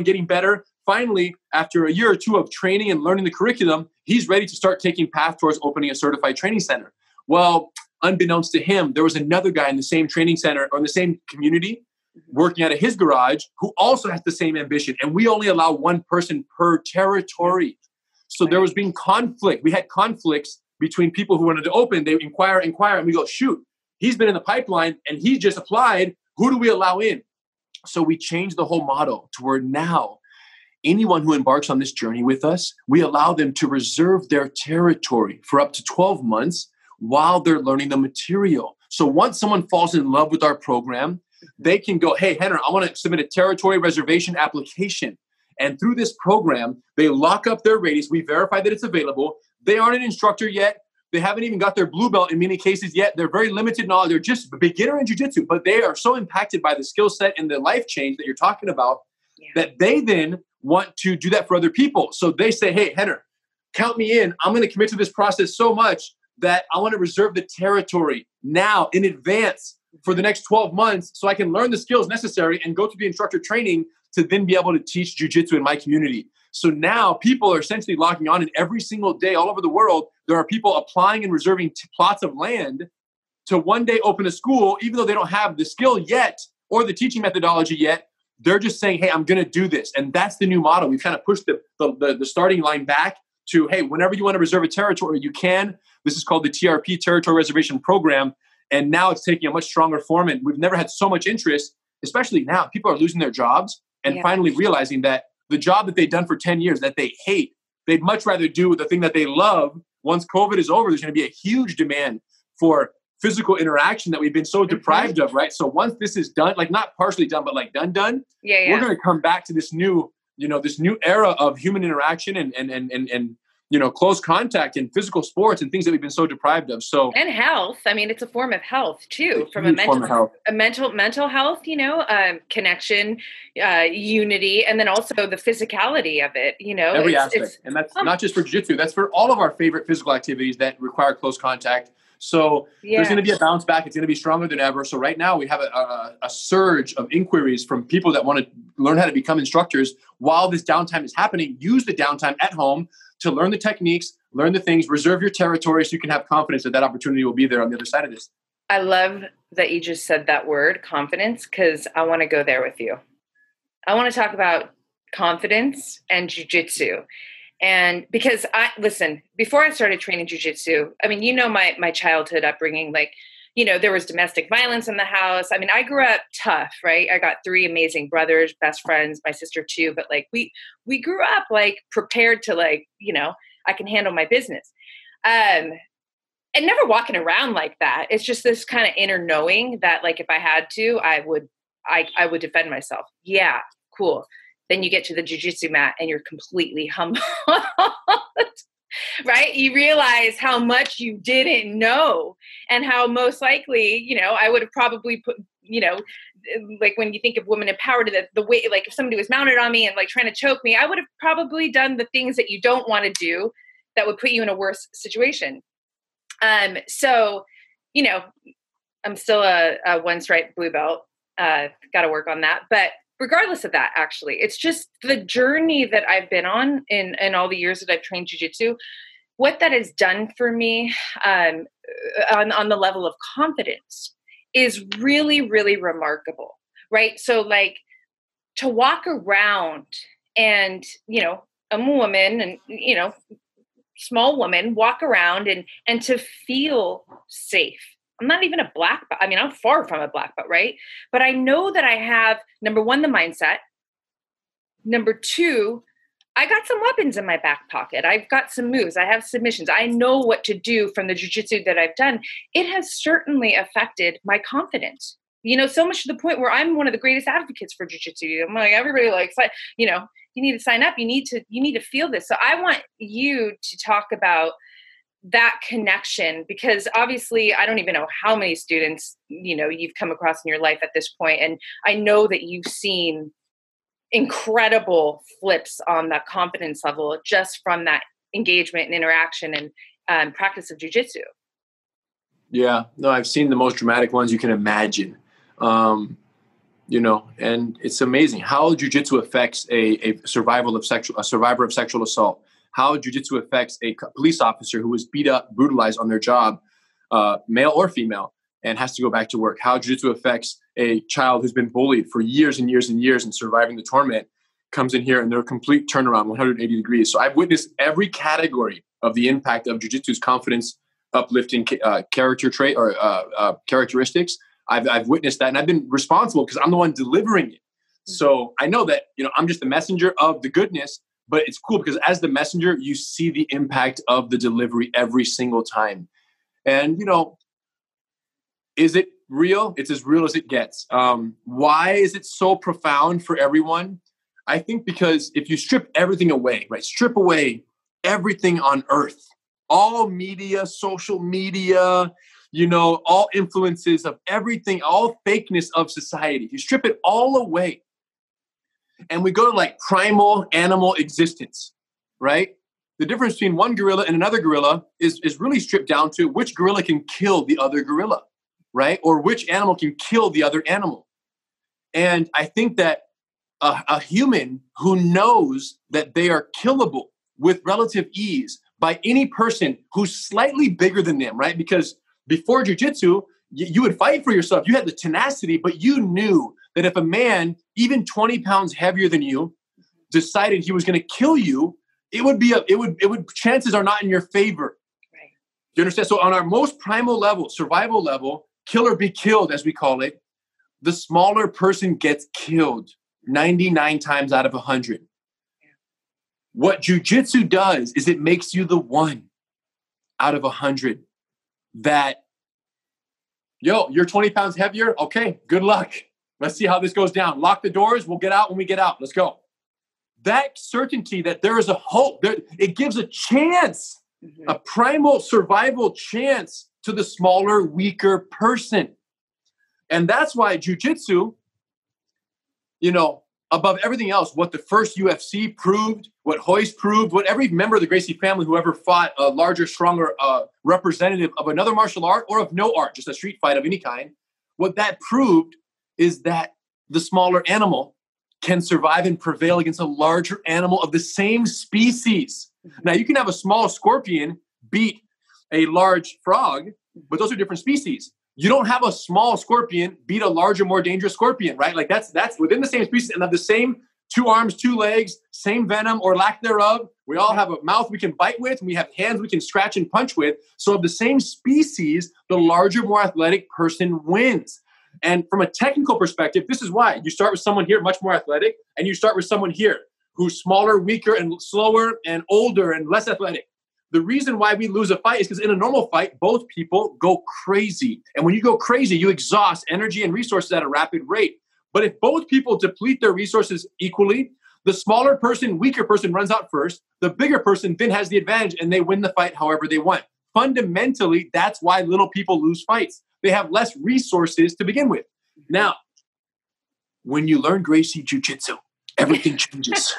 getting better. Finally, after a year or two of training and learning the curriculum, he's ready to start taking path towards opening a certified training center. Well, unbeknownst to him, there was another guy in the same training center or in the same community working out of his garage who also has the same ambition. And we only allow one person per territory. So there was being conflict. We had conflicts between people who wanted to open. They inquire, and we go, shoot, he's been in the pipeline and he just applied. Who do we allow in? So we changed the whole model to where now anyone who embarks on this journey with us, we allow them to reserve their territory for up to 12 months while they're learning the material. So once someone falls in love with our program, they can go, hey, Henner, I want to submit a territory reservation application. And through this program, they lock up their radius. We verify that it's available. They aren't an instructor yet. They haven't even got their blue belt in many cases yet. They're very limited knowledge. They're just a beginner in jiu-jitsu, but they are so impacted by the skill set and the life change that you're talking about that they then want to do that for other people. So they say, hey, Henner, count me in. I'm going to commit to this process so much that I want to reserve the territory now in advance for the next 12 months so I can learn the skills necessary and go through the instructor training to then be able to teach jiu-jitsu in my community. So now people are essentially logging on, and every single day all over the world, there are people applying and reserving plots of land to one day open a school, even though they don't have the skill yet or the teaching methodology yet. They're just saying, hey, I'm going to do this. And that's the new model. We've kind of pushed the starting line back to, hey, whenever you want to reserve a territory, you can. This is called the TRP, Territory Reservation Program. And now it's taking a much stronger form. And we've never had so much interest, especially now. People are losing their jobs and finally realizing that the job that they've done for 10 years that they hate, they'd much rather do the thing that they love. Once COVID is over, there's going to be a huge demand for physical interaction that we've been so deprived of, right? So once this is done, like not partially done, but like done, we're going to come back to this new, this new era of human interaction and close contact and physical sports and things that we've been so deprived of. So and health. I mean, it's a form of health too, from a mental health, connection, unity, and then also the physicality of it. Every aspect, and that's not just for jiu-jitsu. That's for all of our favorite physical activities that require close contact. So Yeah. there's going to be a bounce back. It's going to be stronger than ever. So right now we have a surge of inquiries from people that want to learn how to become instructors while this downtime is happening. Use the downtime at home to learn the techniques, learn the things, reserve your territory so you can have confidence that that opportunity will be there on the other side of this. I love that you just said that word, confidence, because I want to go there with you. I want to talk about confidence and jiu-jitsu. And because listen, before I started training jiu-jitsu, I mean, my childhood upbringing, like, there was domestic violence in the house. I mean, I grew up tough, right? I got 3 amazing brothers, best friends, my sister too. But like, we grew up like prepared to like, I can handle my business. And never walking around like that. It's just this kind of inner knowing that like, if I had to, I would defend myself. Yeah. Cool. Then you get to the jiu-jitsu mat and you're completely humbled, right? You realize how much you didn't know and how most likely, I would have probably put, like when you think of women empowered, the way, like if somebody was mounted on me and like trying to choke me, I would have probably done the things that you don't want to do that would put you in a worse situation. So, I'm still a 1 stripe blue belt, got to work on that, but regardless of that, actually, it's just the journey that I've been on in all the years that I've trained jiu-jitsu, what that has done for me, on the level of confidence is really, really remarkable, right? So like to walk around and, I'm a woman and, small woman, walk around and to feel safe. I'm not even a black belt. I mean, I'm far from a black belt, right? But I know that I have, number 1, the mindset. Number 2, I got some weapons in my back pocket. I've got some moves. I have submissions. I know what to do from the jiu-jitsu that I've done. It has certainly affected my confidence. So much to the point where I'm one of the greatest advocates for jiu-jitsu. I'm like, everybody likes, you need to sign up. You need to feel this. So I want you to talk about that connection, because obviously I don't even know how many students, you've come across in your life at this point. And I know that you've seen incredible flips on that confidence level just from that engagement and interaction and practice of jiu-jitsu. Yeah, no, I've seen the most dramatic ones you can imagine. And it's amazing how jiu-jitsu affects a survivor of sexual assault. How jiu-jitsu affects a police officer who was beat up, brutalized on their job, male or female, and has to go back to work. How jiu-jitsu affects a child who's been bullied for years and years and years and surviving the torment, comes in here and they're a complete turnaround, 180 degrees. So I've witnessed every category of the impact of jiu-jitsu's confidence uplifting character trait or characteristics. I've witnessed that, and I've been responsible because I'm the one delivering it. So I know that, I'm just the messenger of the goodness. But it's cool because as the messenger, you see the impact of the delivery every single time. And, is it real? It's as real as it gets. Why is it so profound for everyone? I think because if you strip everything away, right? Strip away everything on earth, all media, social media, all influences of everything, all fakeness of society. If you strip it all away, and we go to like primal animal existence, right? The difference between one gorilla and another gorilla is really stripped down to which gorilla can kill the other gorilla, right? Or which animal can kill the other animal. And I think that a human who knows that they are killable with relative ease by any person who's slightly bigger than them, right? Because before jiu-jitsu, you would fight for yourself. You had the tenacity, but you knew that if a man, even 20 pounds heavier than you, decided he was going to kill you, chances are not in your favor. Right. Do you understand? So on our most primal level, survival level, kill or be killed, as we call it, the smaller person gets killed 99 times out of 100. Yeah. What jiu-jitsu does is it makes you the 1 out of 100 that, you're 20 pounds heavier. Okay, good luck. Let's see how this goes down. Lock the doors. We'll get out when we get out. Let's go. That certainty that there is a hope, it gives a chance, a primal survival chance to the smaller, weaker person. And that's why jiu-jitsu, above everything else, what the first UFC proved, what Hoist proved, what every member of the Gracie family who ever fought a larger, stronger representative of another martial art or of no art, just a street fight of any kind, what that proved is that the smaller animal can survive and prevail against a larger animal of the same species. Now, you can have a small scorpion beat a large frog, but those are different species. You don't have a small scorpion beat a larger, more dangerous scorpion, right? Like that's within the same species and have the same 2 arms, 2 legs, same venom or lack thereof. We all have a mouth we can bite with, and we have hands we can scratch and punch with. So of the same species, the larger, more athletic person wins. And from a technical perspective, this is why you start with someone here much more athletic, and you start with someone here who's smaller, weaker, and slower, and older, and less athletic. The reason why we lose a fight is because in a normal fight, both people go crazy. And when you go crazy, you exhaust energy and resources at a rapid rate. But if both people deplete their resources equally, the smaller person, weaker person runs out first. The bigger person then has the advantage, and they win the fight however they want. Fundamentally, that's why little people lose fights. They have less resources to begin with. Now, when you learn Gracie JiuJitsu, everything changes.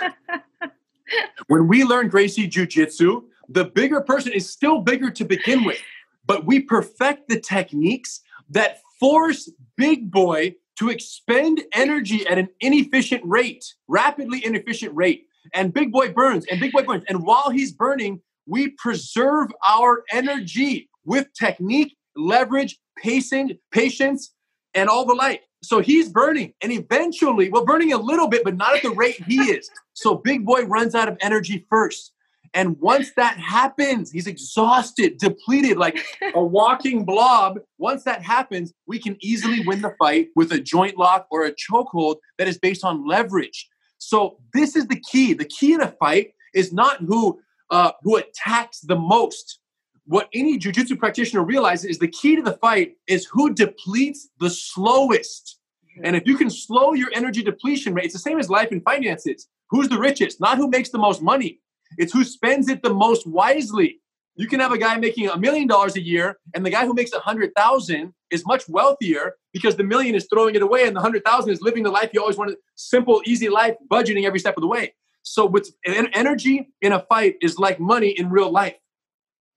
When we learn Gracie JiuJitsu, the bigger person is still bigger to begin with, but we perfect the techniques that force Big Boy to expend energy at an inefficient rate, rapidly inefficient rate. And Big Boy burns, and Big Boy burns. And while he's burning, we preserve our energy with technique, leverage, patience, and all the like. So he's burning, and eventually, well, burning a little bit, but not at the rate he is. So Big Boy runs out of energy first. And once that happens, he's exhausted, depleted, like a walking blob. Once that happens, we can easily win the fight with a joint lock or a chokehold that is based on leverage. So this is the key. The key in a fight is not who attacks the most. What any jiu-jitsu practitioner realizes is the key to the fight is who depletes the slowest. And if you can slow your energy depletion rate, it's the same as life and finances. Who's the richest? Not who makes the most money. It's who spends it the most wisely. You can have a guy making $1 million a year, and the guy who makes 100,000 is much wealthier because the million is throwing it away, and the 100,000 is living the life you always wanted, simple, easy life, budgeting every step of the way. So with energy in a fight is like money in real life,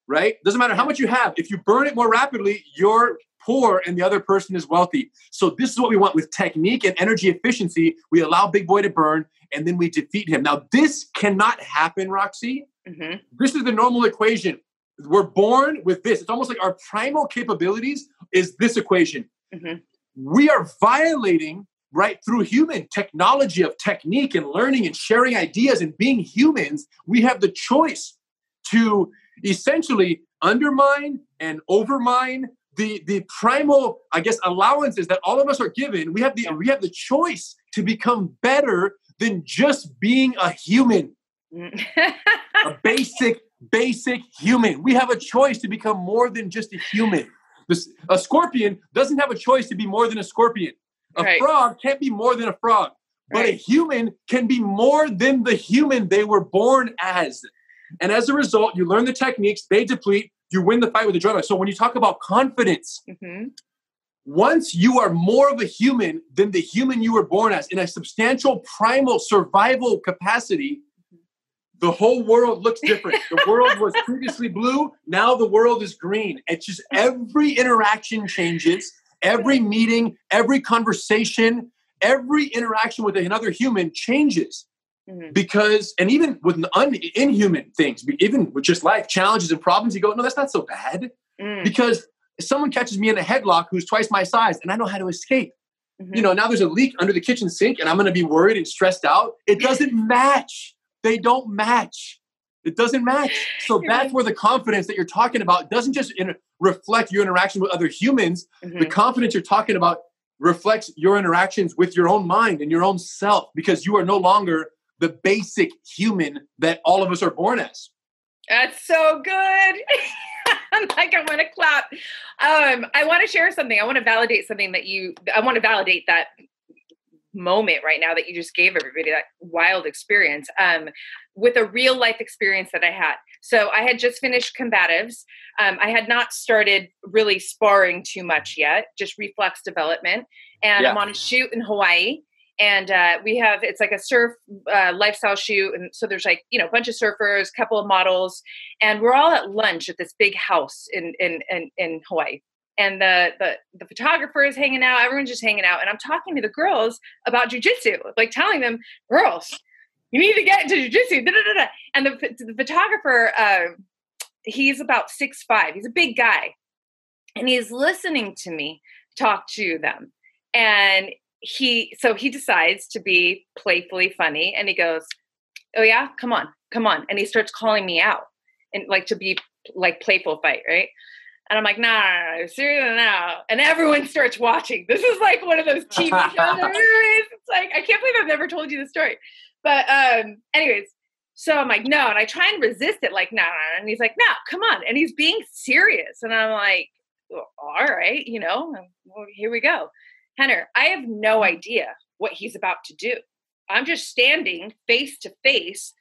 right? Doesn't matter how much you have. If you burn it more rapidly, you're poor and the other person is wealthy. So this is what we want with technique and energy efficiency. We allow Big Boy to burn, and then we defeat him. Now, this cannot happen, Roxy. Mm-hmm. This is the normal equation. We're born with this. It's almost like our primal capabilities is this equation. Mm-hmm. We are violating, right, through human technology of technique and learning and sharing ideas and being humans. We have the choice to essentially undermine and overmine the primal, I guess, allowances that all of us are given. We have the choice to become better than just being a human, a basic human. We have a choice to become more than just a human. A scorpion doesn't have a choice to be more than a scorpion. A frog can't be more than a frog, but a human can be more than the human they were born as. And as a result, you learn the techniques, they deplete, you win the fight with the adrenaline. So when you talk about confidence, once you are more of a human than the human you were born as in a substantial primal survival capacity, the whole world looks different. The world was previously blue. Now the world is green. It's just every interaction changes. Every meeting, every conversation, every interaction with another human changes. Because, and even with inhuman things, even with just life challenges and problems, you go, no, that's not so bad. Because if someone catches me in a headlock who's twice my size and I know how to escape, you know, now there's a leak under the kitchen sink and I'm going to be worried and stressed out. It doesn't match. They don't match. It doesn't match. So that's where the confidence that you're talking about doesn't just reflect your interaction with other humans. The confidence you're talking about reflects your interactions with your own mind and your own self, because you are no longer the basic human that all of us are born as. That's so good. I'm like, I want to clap. I want to share something. I want to validate something I want to validate that moment right now that you just gave everybody, that wild experience, with a real life experience that I had. So I had just finished combatives. I had not started really sparring too much yet, just reflex development. And I'm on a shoot in Hawaii. And it's like a surf lifestyle shoot. And so there's like, a bunch of surfers, couple of models, and we're all at lunch at this big house in Hawaii. And the photographer is hanging out. Everyone's just hanging out. And I'm talking to the girls about jujitsu, like telling them, girls, you need to get into jujitsu. And the photographer, he's about 6'5". He's a big guy. And he's listening to me talk to them. And he decides to be playfully funny. And he goes, oh yeah, come on. And he starts calling me out and like to be like playful fight, right? And I'm like, no, seriously, no. And everyone starts watching. This is like one of those TV shows. It's like, I can't believe I've never told you the story. But anyways, so I'm like, no. And I try and resist it, like, no. And he's like, no, come on. And he's being serious. And I'm like, well, all right, well, here we go. Henner, I have no idea what he's about to do. I'm just standing face to face,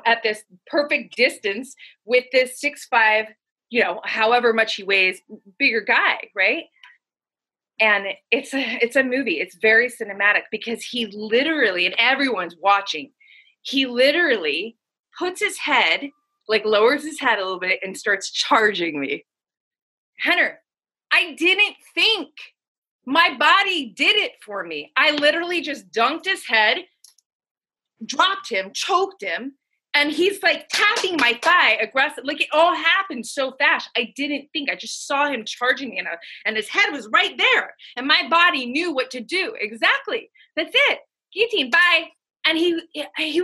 at this perfect distance with this 6'5", however much he weighs, bigger guy, right? And it's a movie. It's very cinematic because he literally, and everyone's watching, he literally puts his head, like lowers his head a little bit and starts charging me. Henner, I didn't think. My body did it for me. I literally just dunked his head, dropped him, choked him, and he's like tapping my thigh aggressive. Like it all happened so fast. I didn't think. I just saw him charging me, and his head was right there. And my body knew what to do. Exactly. That's it. Guillotine, bye. And he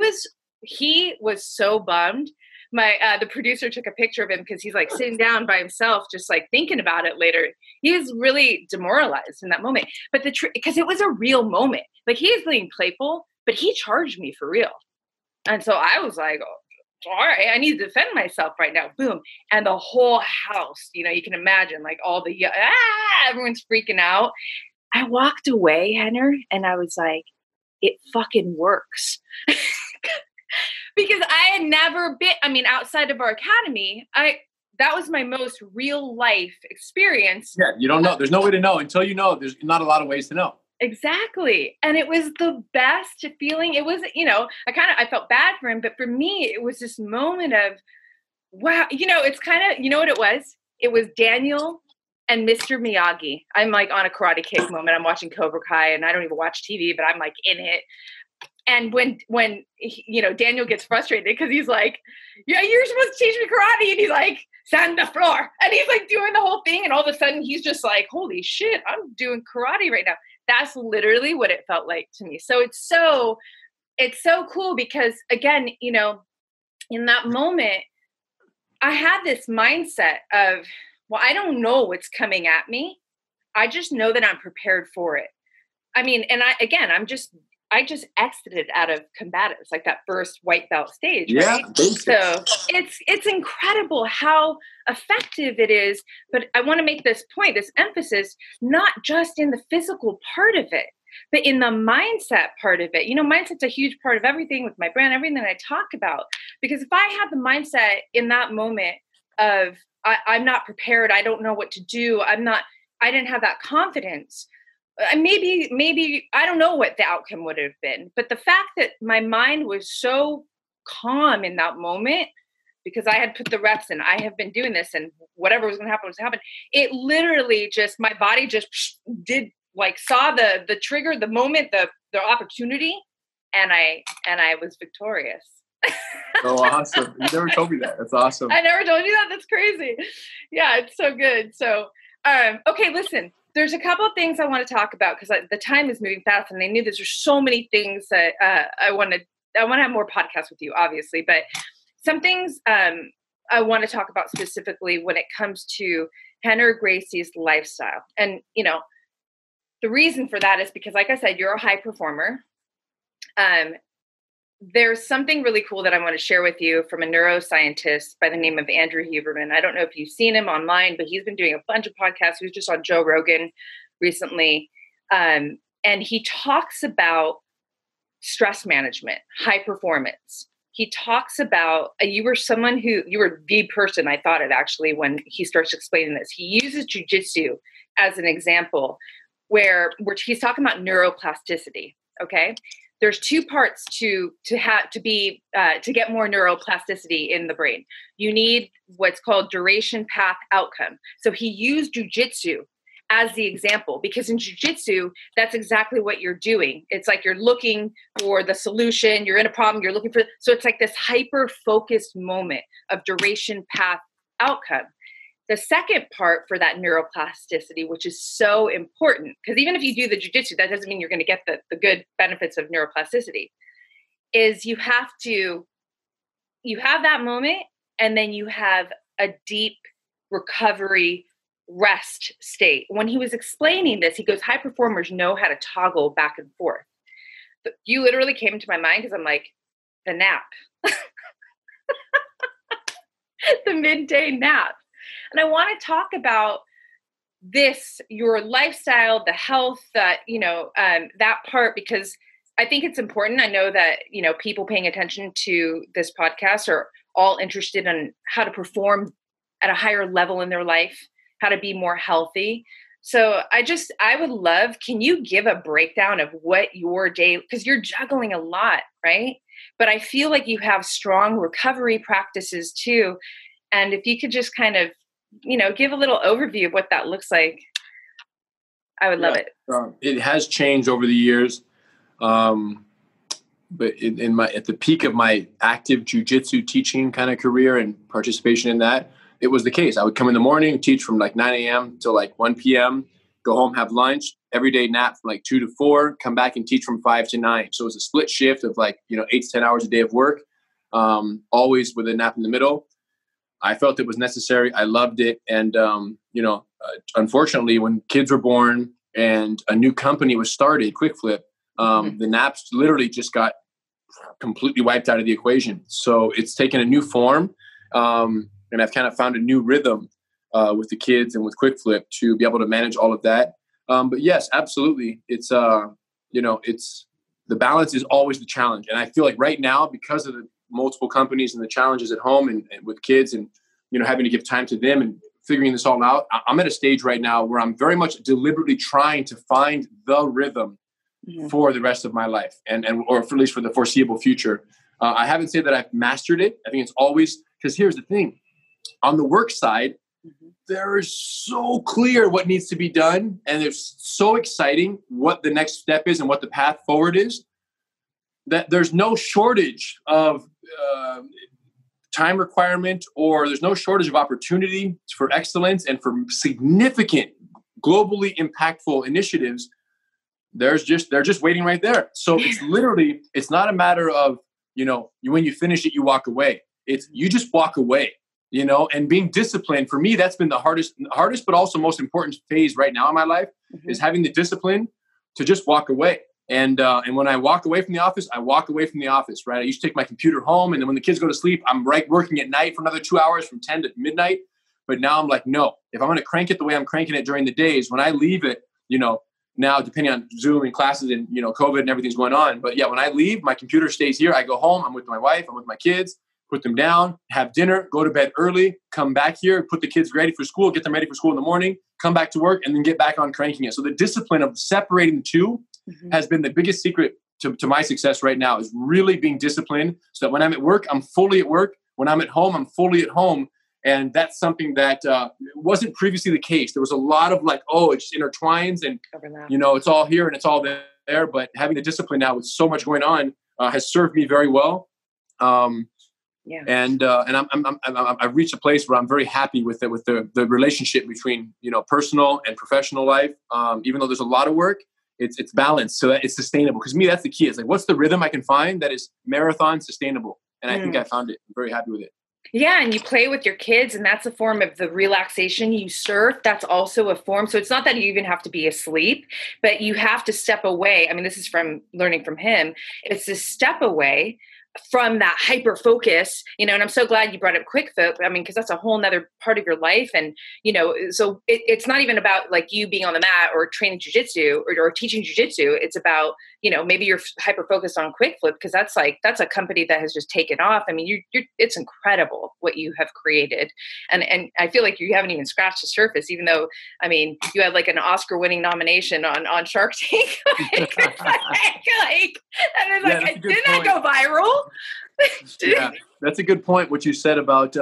was so bummed. The producer took a picture of him because he's like sitting down by himself, just like thinking about it later. He was really demoralized in that moment. But because it was a real moment. Like he is being playful, but he charged me for real. And so I was like, oh, all right, I need to defend myself right now. Boom. And the whole house, you can imagine like all the, everyone's freaking out. I walked away, Henner, and I was like, it fucking works. Because I had never been, outside of our academy, that was my most real life experience. Yeah, you don't know. There's no way to know until you know. There's not a lot of ways to know. Exactly. And it was the best feeling. It was, I felt bad for him, but for me, it was this moment of, wow, it's kind of, what it was? It was Daniel and Mr. Miyagi. I'm like on a Karate Kid moment. I'm watching Cobra Kai and I don't even watch TV, but I'm like in it. And when Daniel gets frustrated because he's like, yeah, you're supposed to teach me karate. And he's like, stand on the floor. And he's like doing the whole thing. And all of a sudden he's just like, holy shit, I'm doing karate right now. That's literally what it felt like to me. So it's so cool because again, in that moment, I had this mindset of, well, I don't know what's coming at me. I just know that I'm prepared for it. I just exited out of combatives, like that first white belt stage. Yeah. Right? So it's incredible how effective it is. But I want to make this point, this emphasis, not just in the physical part of it, but in the mindset part of it. Mindset's a huge part of everything with my brand, everything that I talk about. Because if I had the mindset in that moment of I'm not prepared, I don't know what to do, I didn't have that confidence. Maybe I don't know what the outcome would have been, but the fact that my mind was so calm in that moment because I had put the reps in, I have been doing this and whatever was going to happen was happen. It literally just, my body just did like saw the trigger, the moment, the opportunity. And I was victorious. Oh, awesome. You never told me that. That's awesome. I never told you that. That's crazy. Yeah. It's so good. So, okay, listen. There's a couple of things I want to talk about because the time is moving fast, and I knew there's so many things that I want to have more podcasts with you, obviously. But some things I want to talk about specifically when it comes to Rener Gracie's lifestyle, and the reason for that is because, like I said, you're a high performer. There's something really cool that I want to share with you from a neuroscientist by the name of Andrew Huberman. I don't know if you've seen him online, but he's been doing a bunch of podcasts. He was just on Joe Rogan recently. And he talks about stress management, high performance. He talks about, you were the person I thought it actually when he starts explaining this. He uses jujitsu as an example where he's talking about neuroplasticity. Okay. There's two parts to get more neuroplasticity in the brain. You need what's called duration, path, outcome. So he used jujitsu as the example, because in jujitsu, that's exactly what you're doing. It's like you're looking for the solution. You're in a problem. You're looking for, so it's like this hyper-focused moment of duration, path, outcome. The second part for that neuroplasticity, which is so important, because even if you do the jujitsu, that doesn't mean you're going to get the good benefits of neuroplasticity, is you have that moment, and then you have a deep recovery rest state. When he was explaining this, he goes, high performers know how to toggle back and forth. But you literally came to my mind because I'm like, the nap, the midday nap. And I want to talk about this, your lifestyle, the health, that part, because I think it's important. I know that, people paying attention to this podcast are all interested in how to perform at a higher level in their life, how to be more healthy. So I would love, can you give a breakdown of what your day, because you're juggling a lot, right? But I feel like you have strong recovery practices too. And if you could just kind of, give a little overview of what that looks like, I would love it. It has changed over the years. But at the peak of my active jiu-jitsu teaching kind of career and participation in that, it was the case. I would come in the morning, teach from like 9 a.m. till like 1 p.m., go home, have lunch, everyday nap from like 2 to 4, come back and teach from 5 to 9. So it was a split shift of 8 to 10 hours a day of work, always with a nap in the middle. I felt it was necessary. I loved it. And, unfortunately, when kids were born and a new company was started, Quick Flip, the naps literally just got completely wiped out of the equation. So it's taken a new form. And I've kind of found a new rhythm with the kids and with Quick Flip to be able to manage all of that. But yes, absolutely. It's, the balance is always the challenge. And I feel like right now, because of the multiple companies and the challenges at home and with kids and, having to give time to them and figuring this all out, I'm at a stage right now where I'm very much deliberately trying to find the rhythm for the rest of my life or at least for the foreseeable future. I haven't said that I've mastered it. I think it's always, because here's the thing, on the work side, there is so clear what needs to be done. And it's so exciting what the next step is and what the path forward is, that there's no shortage of time requirement, or there's no shortage of opportunity for excellence and for significant, globally impactful initiatives. They're just waiting right there. So it's not a matter of, when you finish it, you walk away. It's you just walk away, and being disciplined. For me, that's been the hardest, but also most important phase right now in my life is having the discipline to just walk away. And when I walk away from the office, I walk away from the office, right? I used to take my computer home, and then when the kids go to sleep, I'm working at night for another 2 hours from 10 to midnight. But now I'm like, no, if I'm going to crank it the way I'm cranking it during the days, when I leave it, now depending on Zoom and classes and, COVID and everything's going on. But yeah, when I leave, my computer stays here. I go home, I'm with my wife, I'm with my kids, put them down, have dinner, go to bed early, come back here, put the kids ready for school, get them ready for school in the morning, come back to work, and then get back on cranking it. So the discipline of separating the two has been the biggest secret to my success right now, is really being disciplined so that when I'm at work, I'm fully at work. When I'm at home, I'm fully at home. And that's something that wasn't previously the case. There was a lot of it just intertwines and, it's all here and it's all there. But having the discipline now with so much going on has served me very well. And I've reached a place where I'm very happy with it, with the relationship between, personal and professional life. Even though there's a lot of work, it's balanced so that it's sustainable. Because me, that's the key. It's what's the rhythm I can find that is marathon sustainable? And I think I found it. I'm very happy with it. Yeah. And you play with your kids, and that's a form of the relaxation. You surf, that's also a form. So it's not that you even have to be asleep, but you have to step away. I mean, this is from learning from him. It's to step away from that hyper focus, and I'm so glad you brought up Quick Flip. I mean, because that's a whole nother part of your life. And, so it's not even about you being on the mat or training jujitsu or teaching jujitsu. It's about maybe you're hyper focused on Quick Flip because that's a company that has just taken off. I mean, it's incredible what you have created. And I feel like you haven't even scratched the surface, even though, I mean, you had like an Oscar winning nomination on Shark Tank. Didn't that go viral? Yeah, that's a good point. What you said about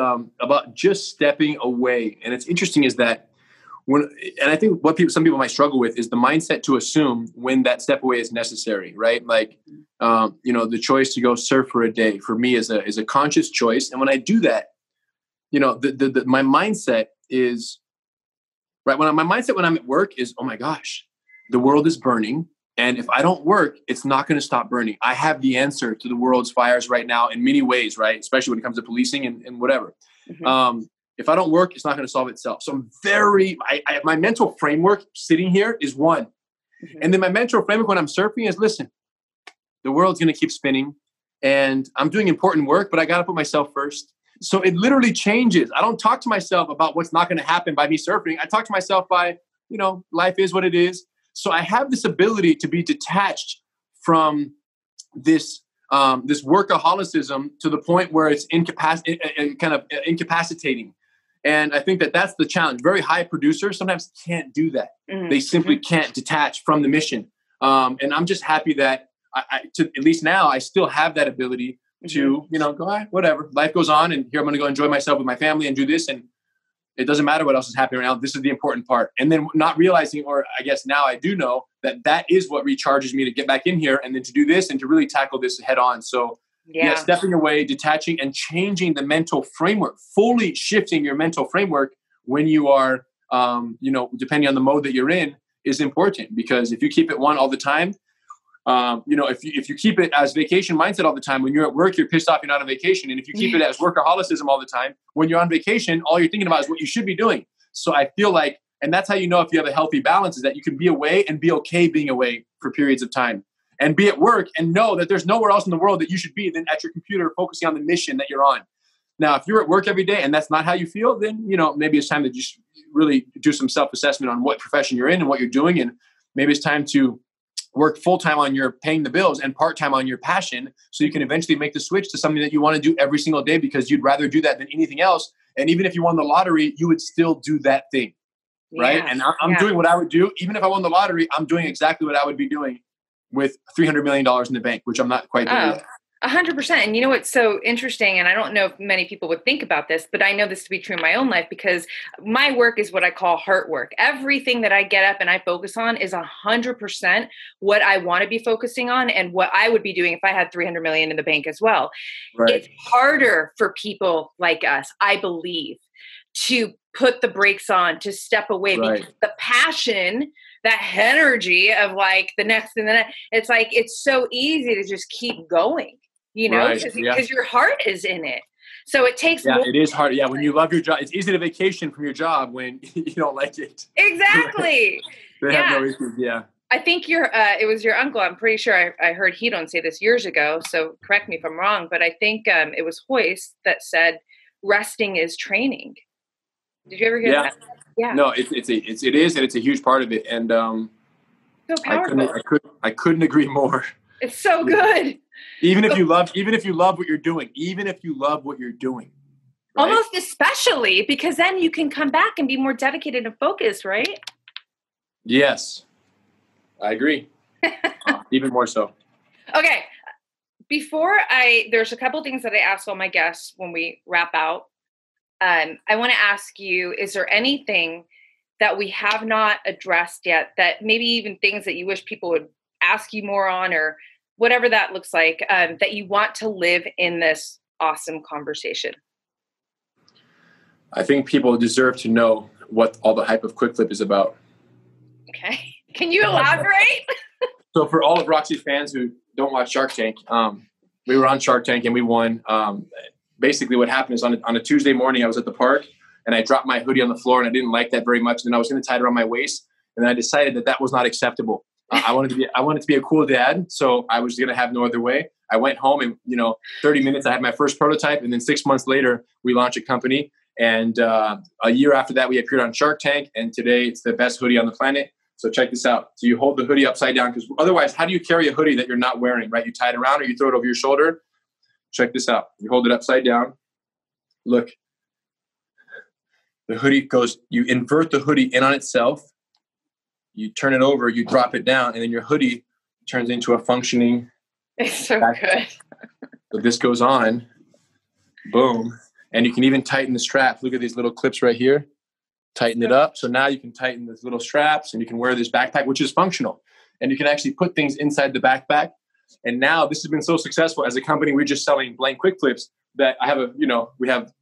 just stepping away. And it's interesting is that and I think some people might struggle with is the mindset to assume when that step away is necessary, right? Like, the choice to go surf for a day for me is a conscious choice. And when I do that, my mindset is right. My mindset when I'm at work is, oh my gosh, the world is burning. And if I don't work, it's not going to stop burning. I have the answer to the world's fires right now in many ways, right? Especially when it comes to policing and whatever. Mm-hmm. If I don't work, it's not going to solve itself. So my mental framework sitting here is one. Mm-hmm. And then my mental framework when I'm surfing is, listen, the world's going to keep spinning and I'm doing important work, but I got to put myself first. So it literally changes. I don't talk to myself about what's not going to happen by me surfing. I talk to myself by, life is what it is. So I have this ability to be detached from this workaholicism to the point where it's incapacitating. And I think that's the challenge. Very high producers sometimes can't do that. Mm-hmm. They simply can't detach from the mission. And I'm just happy that at least now I still have that ability to, go, whatever. Life goes on and here I'm going to go enjoy myself with my family and do this. And it doesn't matter what else is happening right now. This is the important part. And then not realizing, or I guess now I do know that is what recharges me to get back in here and then to do this and to really tackle this head on. So stepping away, detaching and changing the mental framework, fully shifting your mental framework when you are, depending on the mode that you're in is important because if you keep it one all the time, if you keep it as vacation mindset all the time, when you're at work, you're pissed off you're not on vacation. And if you keep it as workaholicism all the time, when you're on vacation, all you're thinking about is what you should be doing. So I feel like, and that's how you know if you have a healthy balance is that you can be away and be okay being away for periods of time and be at work and know that there's nowhere else in the world that you should be than at your computer focusing on the mission that you're on. Now, if you're at work every day and that's not how you feel, then, maybe it's time to just really do some self-assessment on what profession you're in and what you're doing. And maybe it's time to work full-time on your paying the bills and part-time on your passion so you can eventually make the switch to something that you want to do every single day because you'd rather do that than anything else. And even if you won the lottery, you would still do that thing, right? And I'm doing what I would do. Even if I won the lottery, I'm doing exactly what I would be doing with $300 million in the bank, which I'm not quite there yet. 100%. And you know what's so interesting, and I don't know if many people would think about this, but I know this to be true in my own life because my work is what I call heart work. Everything that I get up and I focus on is 100% what I want to be focusing on and what I would be doing if I had 300 million in the bank as well. Right. It's harder for people like us, I believe, to put the brakes on, to step away because the passion, that energy of like the next and the next, it's like, it's so easy to just keep going. Because your heart is in it. So it takes more. It is hard. Yeah, when you love your job, it's easy to vacation from your job when you don't like it. Exactly. They have no issues. Yeah. I think it was your uncle. I'm pretty sure I heard he don't say this years ago. So correct me if I'm wrong, but I think it was Hoist that said resting is training. Did you ever hear that? Yeah. No, it is, and it's a huge part of it. And so powerful. I couldn't agree more. It's so good. Even if you love what you're doing, right? Almost especially because then you can come back and be more dedicated and focused, right? Yes, I agree. Even more so. Okay. There's a couple things that I ask all my guests when we wrap out. I want to ask you, is there anything that we have not addressed yet that maybe even things that you wish people would ask you more on or whatever that looks like, that you want to live in this awesome conversation? I think people deserve to know what all the hype of Quick Flip is about. Okay. Can you elaborate? So for all of Roxy's fans who don't watch Shark Tank, we were on Shark Tank and we won. Basically what happened is on a Tuesday morning, I was at the park and I dropped my hoodie on the floor and I didn't like that very much. And I was going to tie it around my waist. And then I decided that was not acceptable. I wanted to be a cool dad. So I was going to have no other way. I went home and, 30 minutes, I had my first prototype. And then 6 months later, we launched a company. And a year after that, we appeared on Shark Tank. And today it's the best hoodie on the planet. So check this out. So you hold the hoodie upside down, because otherwise, how do you carry a hoodie that you're not wearing, right? You tie it around or you throw it over your shoulder. Check this out. You hold it upside down. Look, the hoodie goes, you invert the hoodie in on itself. You turn it over, you drop it down, and then your hoodie turns into a functioning. It's so backpack. good. So this goes on, boom. And you can even tighten the straps. Look at these little clips right here. Tighten it up. So now you can tighten these little straps and you can wear this backpack, which is functional. And you can actually put things inside the backpack. And now this has been so successful as a company. We're just selling blank quick flips that we have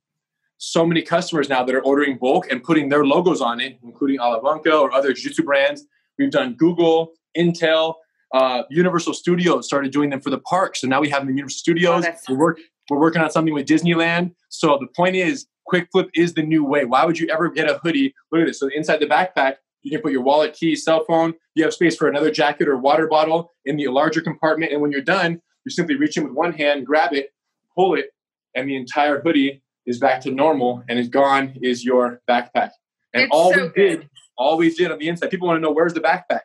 so many customers now that are ordering bulk and putting their logos on it, including Alavanca or other jiu-jitsu brands. We've done Google, Intel, Universal Studios started doing them for the park. So now we have them in Universal Studios. We're working on something with Disneyland. So the point is, quick flip is the new way. Why would you ever get a hoodie? Look at this. So inside the backpack, you can put your wallet, keys, cell phone. You have space for another jacket or water bottle in the larger compartment. And when you're done, you simply reach in with one hand, grab it, pull it, and the entire hoodie is back to normal, and it's gone is your backpack. And it's all we did on the inside, people want to know, where's the backpack?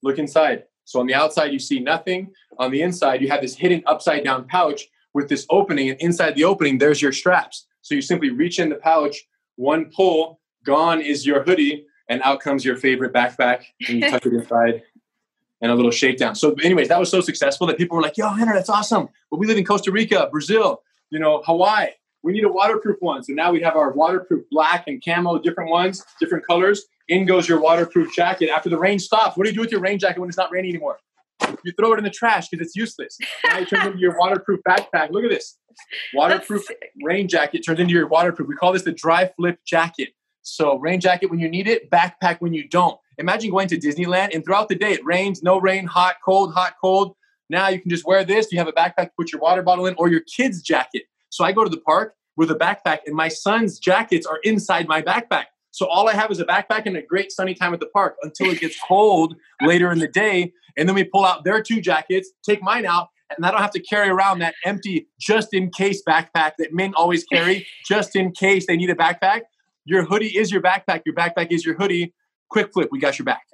Look inside. So on the outside, you see nothing. On the inside, you have this hidden upside down pouch with this opening, and inside the opening, there's your straps. So you simply reach in the pouch, one pull, gone is your hoodie, and out comes your favorite backpack, and you tuck it inside, and a little shakedown. So anyways, that was so successful that people were like, yo, Rener, that's awesome. But we live in Costa Rica, Brazil, Hawaii. We need a waterproof one. So now we have our waterproof black and camo, different ones, different colors. In goes your waterproof jacket. After the rain stops, what do you do with your rain jacket when it's not raining anymore? You throw it in the trash because it's useless. Now it turns into your waterproof backpack. Look at this. Waterproof rain jacket turns into your waterproof. We call this the dry flip jacket. So rain jacket when you need it, backpack when you don't. Imagine going to Disneyland and throughout the day it rains, no rain, hot, cold, hot, cold. Now you can just wear this. You have a backpack to put your water bottle in, or your kid's jacket. So I go to the park with a backpack and my son's jackets are inside my backpack. So all I have is a backpack and a great sunny time at the park until it gets cold later in the day. And then we pull out their two jackets, take mine out, and I don't have to carry around that empty just in case backpack that men always carry just in case they need a backpack. Your hoodie is your backpack. Your backpack is your hoodie. Quick flip. We got your back.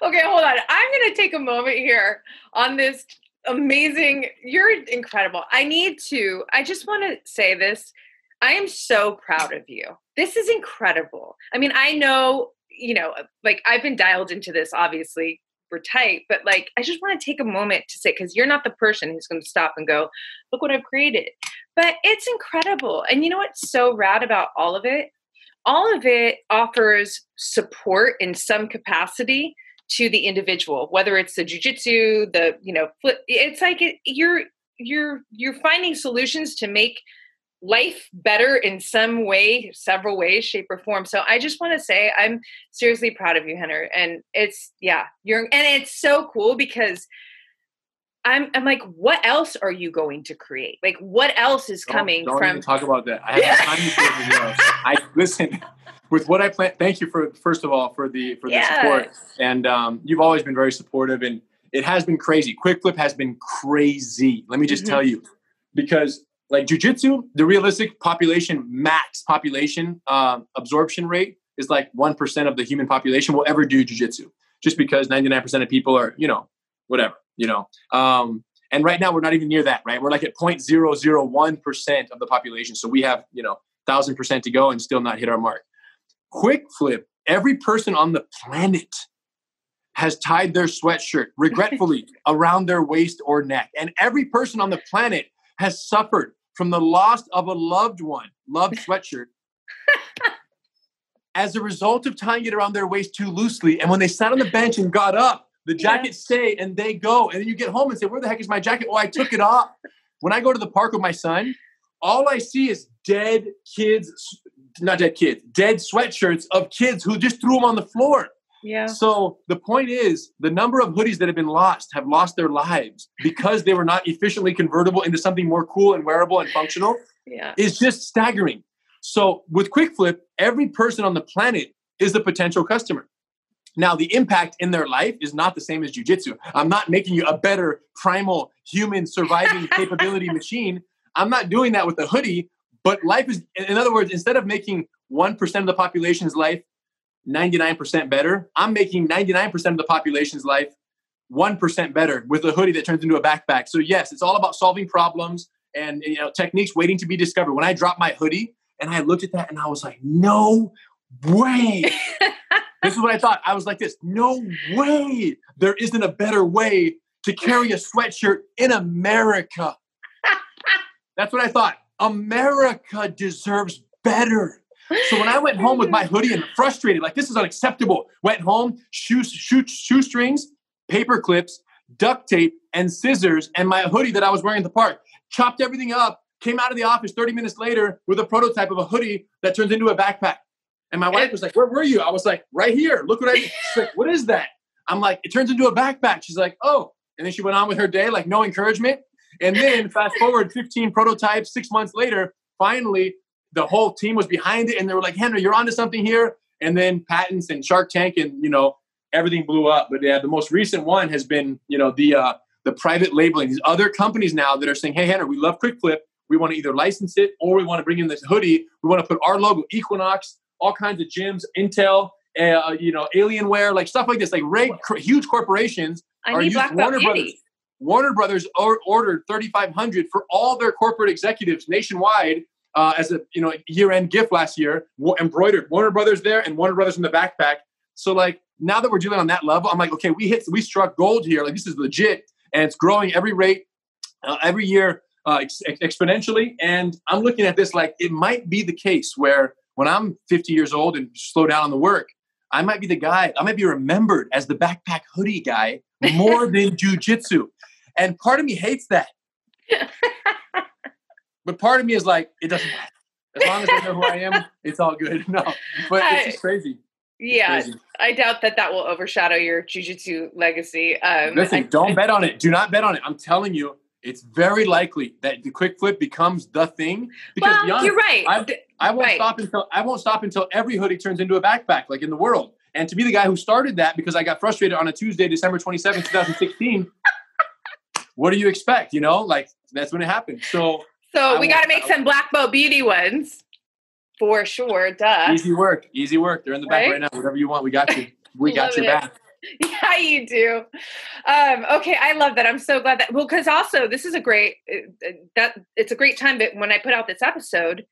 Okay, hold on. I'm going to take a moment here on this amazing. You're incredible. I just want to say this. I am so proud of you. This is incredible. I mean, I know, I've been dialed into this, obviously we're tight, but I just want to take a moment to say, because you're not the person who's going to stop and go, look what I've created. But it's incredible. And you know what's so rad about all of it? All of it offers support in some capacity to the individual, whether it's the jiu-jitsu, it's like you're finding solutions to make life better in some way, several ways, shape or form. So I just want to say I'm seriously proud of you, Rener. And it's so cool because I'm like, what else are you going to create? Like, what else is coming don't from? Even talk about that. I have time to listen with what I plan. Thank you first of all for the support. And you've always been very supportive, and it has been crazy. Quick flip has been crazy. Let me just tell you, because jiu-jitsu, the realistic max population absorption rate is 1% of the human population will ever do jiu-jitsu, just because 99% of people are, whatever. And right now we're not even near that, right? We're at 0.001% of the population. So we have, 1,000% to go and still not hit our mark. Quick flip, every person on the planet has tied their sweatshirt, regretfully, around their waist or neck. And every person on the planet has suffered from the loss of a loved sweatshirt as a result of tying it around their waist too loosely. And when they sat on the bench and got up, the jackets stay and they go. And then you get home and say, where the heck is my jacket? Oh, I took it off. When I go to the park with my son, all I see is dead sweatshirts of kids who just threw them on the floor. Yeah. So the point is, the number of hoodies that have lost their lives because they were not efficiently convertible into something more cool and wearable and functional is just staggering. So with Quick Flip, every person on the planet is a potential customer. Now, the impact in their life is not the same as jiu-jitsu. I'm not making you a better primal human surviving capability machine. I'm not doing that with the hoodie, but life is, in other words, instead of making 1% of the population's life 99% better. I'm making 99% of the population's life 1% better with a hoodie that turns into a backpack. So yes, it's all about solving problems and techniques waiting to be discovered. When I dropped my hoodie and I looked at that and I was like, no way. This is what I thought. I was like this, no way. There isn't a better way to carry a sweatshirt in America. That's what I thought. America deserves better. So when I went home with my hoodie and frustrated, like this is unacceptable, went home, shoestrings, paper clips, duct tape, and scissors, and my hoodie that I was wearing at the park, chopped everything up, came out of the office 30 minutes later with a prototype of a hoodie that turns into a backpack. And my wife was like, where were you? I was like, right here. Look what I did. She's like, what is that? I'm like, it turns into a backpack. She's like, oh. And then she went on with her day, like no encouragement. And then fast forward 15 prototypes, 6 months later, finally, the whole team was behind it. And they were like, Henry, you're onto something here. And then patents and Shark Tank and, everything blew up. But yeah, the most recent one has been, the private labeling. These other companies now that are saying, hey, Henry, we love Quick Flip. We want to either license it or we want to bring in this hoodie. We want to put our logo, Equinox, all kinds of gyms, Intel, Alienware, like stuff like this, like huge corporations are using Warner Brothers. Warner Brothers ordered 3,500 for all their corporate executives nationwide as a year-end gift last year, embroidered Warner Brothers there and Warner Brothers in the backpack. So like now that we're dealing on that level, I'm like, okay, we struck gold here. Like this is legit, and it's growing every year exponentially. And I'm looking at this like it might be the case where when I'm 50 years old and slow down on the work, I might be the guy. I might be remembered as the backpack hoodie guy more than jiu-jitsu. And part of me hates that. But part of me is like, it doesn't matter. As long as I know who I am, it's all good. No, but it's just crazy. Yeah, I doubt that will overshadow your jiu-jitsu legacy. Listen, don't bet on it. Do not bet on it. I'm telling you, it's very likely that the quick flip becomes the thing. Because you're right. I won't stop until every hoodie turns into a backpack, like in the world. And to be the guy who started that, because I got frustrated on a Tuesday, December 27, 2016. What do you expect? Like that's when it happened. So we got to make some black belt beauty ones. For sure, duh. Easy work. They're in the back right now. Whatever you want, we got you. We got your back. Yeah, you do. Okay, I love that. I'm so glad that. Well, because also this is it's a great time that when I put out this episode,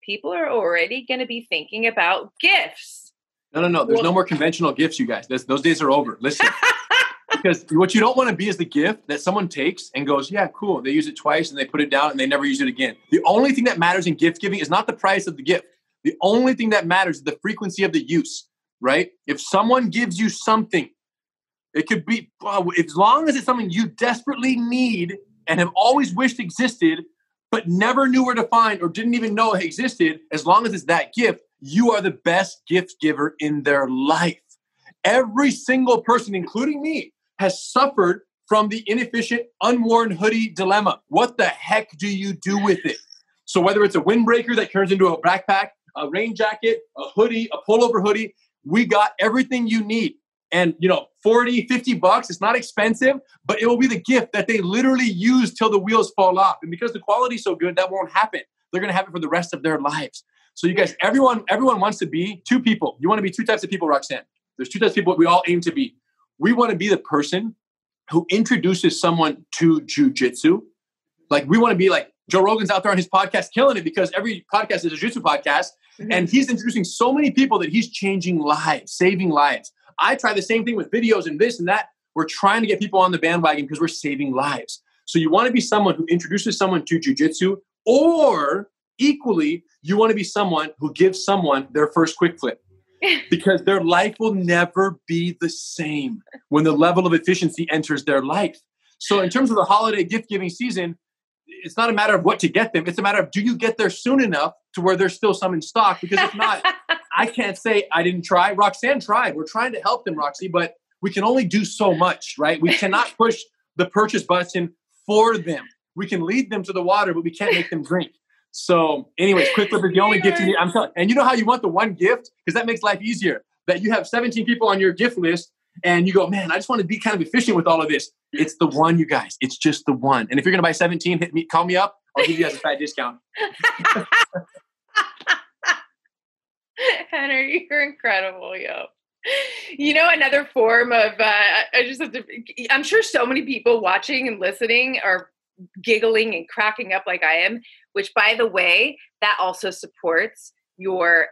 people are already going to be thinking about gifts. No. There's no more conventional gifts, you guys. Those days are over. Listen, because what you don't want to be is the gift that someone takes and goes, yeah, cool. They use it twice and they put it down and they never use it again. The only thing that matters in gift giving is not the price of the gift. The only thing that matters is the frequency of the use, right? If someone gives you something, it could be, as long as it's something you desperately need and have always wished existed, but never knew where to find or didn't even know it existed, as long as it's that gift, you are the best gift giver in their life. Every single person, including me, has suffered from the inefficient, unworn hoodie dilemma. What the heck do you do with it? So whether it's a windbreaker that turns into a backpack, a rain jacket, a hoodie, a pullover hoodie, we got everything you need. And, $40, $50, it's not expensive, but it will be the gift that they literally use till the wheels fall off. And because the quality's so good, that won't happen. They're going to have it for the rest of their lives. So you guys, everyone wants to be two people. You want to be two types of people, Roxanne. There's two types of people we all aim to be. We want to be the person who introduces someone to jiu-jitsu. Like we want to be like Joe Rogan's out there on his podcast killing it because every podcast is a jiu-jitsu podcast. Mm-hmm. And he's introducing so many people that he's changing lives, saving lives. I try the same thing with videos and this and that. We're trying to get people on the bandwagon because we're saving lives. So you want to be someone who introduces someone to jiu-jitsu, or equally, you want to be someone who gives someone their first quick flip. Because their life will never be the same when the level of efficiency enters their life. So in terms of the holiday gift-giving season, it's not a matter of what to get them. It's a matter of, do you get there soon enough to where there's still some in stock? Because if not, I can't say I didn't try. Roxanne tried. We're trying to help them, Roxy, but we can only do so much, right? We cannot push the purchase button for them. We can lead them to the water, but we can't make them drink. So anyways, quick flip is the only gift you need. I'm telling you. And you know how you want the one gift? Because that makes life easier. That you have 17 people on your gift list and you go, man, I just want to be kind of efficient with all of this. It's the one, you guys. It's just the one. And if you're going to buy 17, call me up. I'll give you guys a fat discount. Henner, you're incredible, yo. Another form of, I'm sure so many people watching and listening are giggling and cracking up like I am, which, by the way, that also supports your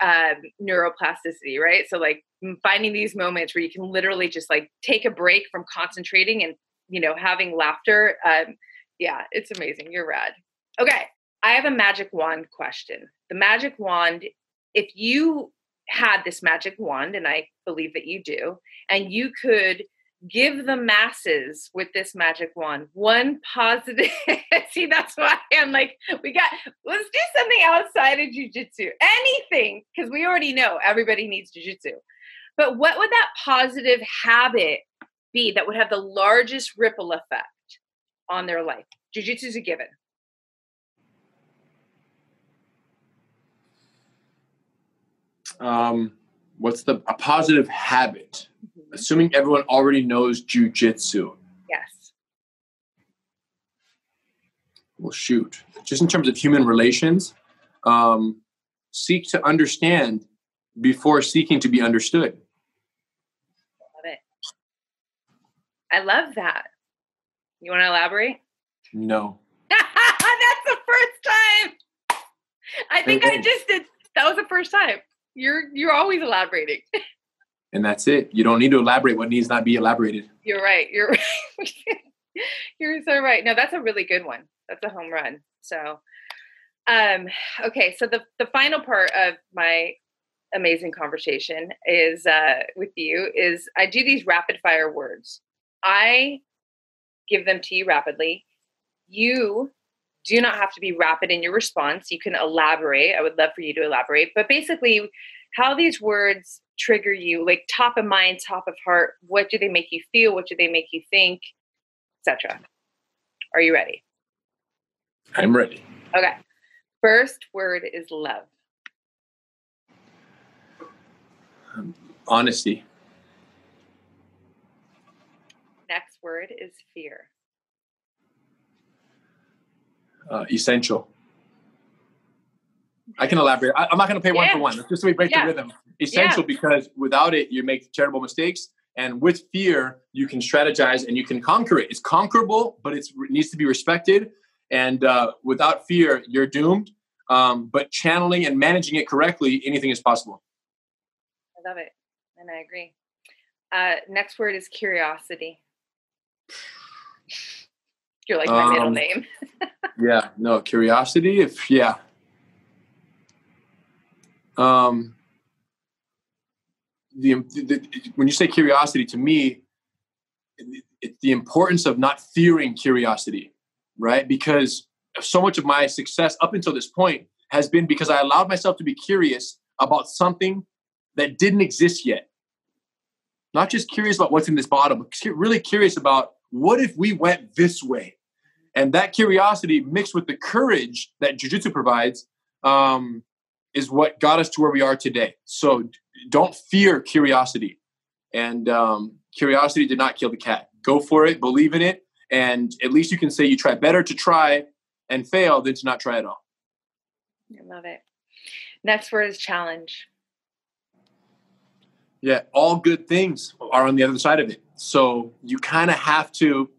neuroplasticity, right? So like finding these moments where you can literally just like take a break from concentrating and, having laughter. Yeah, it's amazing. You're rad. Okay. I have a magic wand question. The magic wand, if you had this magic wand, and I believe that you do, and you could give the masses with this magic wand one positive, see, that's why I'm like, let's do something outside of jiu-jitsu, anything, because we already know everybody needs jiu-jitsu. But what would that positive habit be that would have the largest ripple effect on their life? Jiu-jitsu is a given. What's a positive habit? Mm-hmm. Assuming everyone already knows jiu-jitsu. Yes. Well, shoot. Just in terms of human relations, seek to understand before seeking to be understood. Love it. I love that. You want to elaborate? No. That's the first time. I think I just did. That was the first time. You're always elaborating. And that's it. You don't need to elaborate what needs not be elaborated. You're right. You're right. You're so right. No, that's a really good one. That's a home run. So, okay. So the final part of my amazing conversation is with you is I do these rapid fire words. I give them to you rapidly. You do not have to be rapid in your response. You can elaborate. I would love for you to elaborate. But basically, how these words trigger you, like top of mind, top of heart. What do they make you feel? What do they make you think, etc.? Are you ready? I'm ready. Okay. First word is love. Honesty. Next word is fear. Essential. I can elaborate. I'm not going to pay one for one. Let's just break the rhythm. Essential because without it, you make terrible mistakes. And with fear, you can strategize and you can conquer it. It's conquerable, but it needs to be respected. And without fear, you're doomed. But channeling and managing it correctly, anything is possible. I love it. And I agree. Next word is curiosity. You're like my middle name. Yeah, no, curiosity. When you say curiosity, to me, it's the importance of not fearing curiosity, right? Because so much of my success up until this point has been because I allowed myself to be curious about something that didn't exist yet. Not just curious about what's in this bottle, but really curious about what if we went this way? And that curiosity mixed with the courage that jiu-jitsu provides is what got us to where we are today. So don't fear curiosity. And curiosity did not kill the cat. Go for it, believe in it, and at least you can say you try. Better to try and fail than to not try at all. I love it. Next word is challenge. Yeah, all good things are on the other side of it. So you kind of have to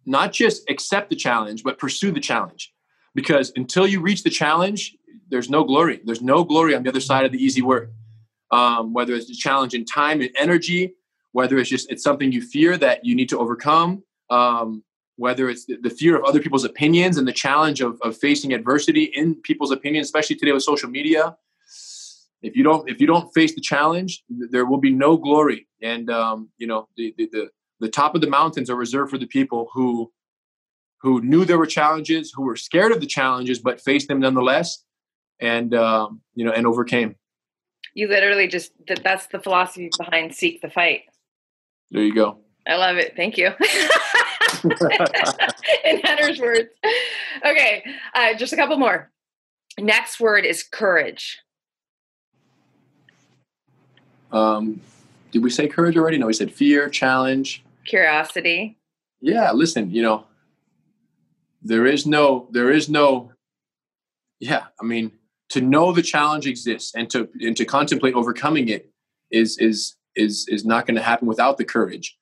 not just accept the challenge, but pursue the challenge. Because until you reach the challenge, there's no glory. There's no glory on the other side of the easy work. Whether it's a challenge in time and energy, whether it's something you fear that you need to overcome, whether it's the fear of other people's opinions and the challenge of facing adversity in people's opinions, especially today with social media. If you don't face the challenge, there will be no glory. And the top of the mountains are reserved for the people who knew there were challenges, who were scared of the challenges, but faced them nonetheless, and overcame. You literally that's the philosophy behind Seek the Fight. There you go. I love it. Thank you. In Henner's words. Okay. Just a couple more. Next word is courage. Did we say courage already? No, we said fear, challenge, curiosity. Yeah. Listen, there is no, yeah. I mean, to know the challenge exists and to contemplate overcoming it is not going to happen without the courage.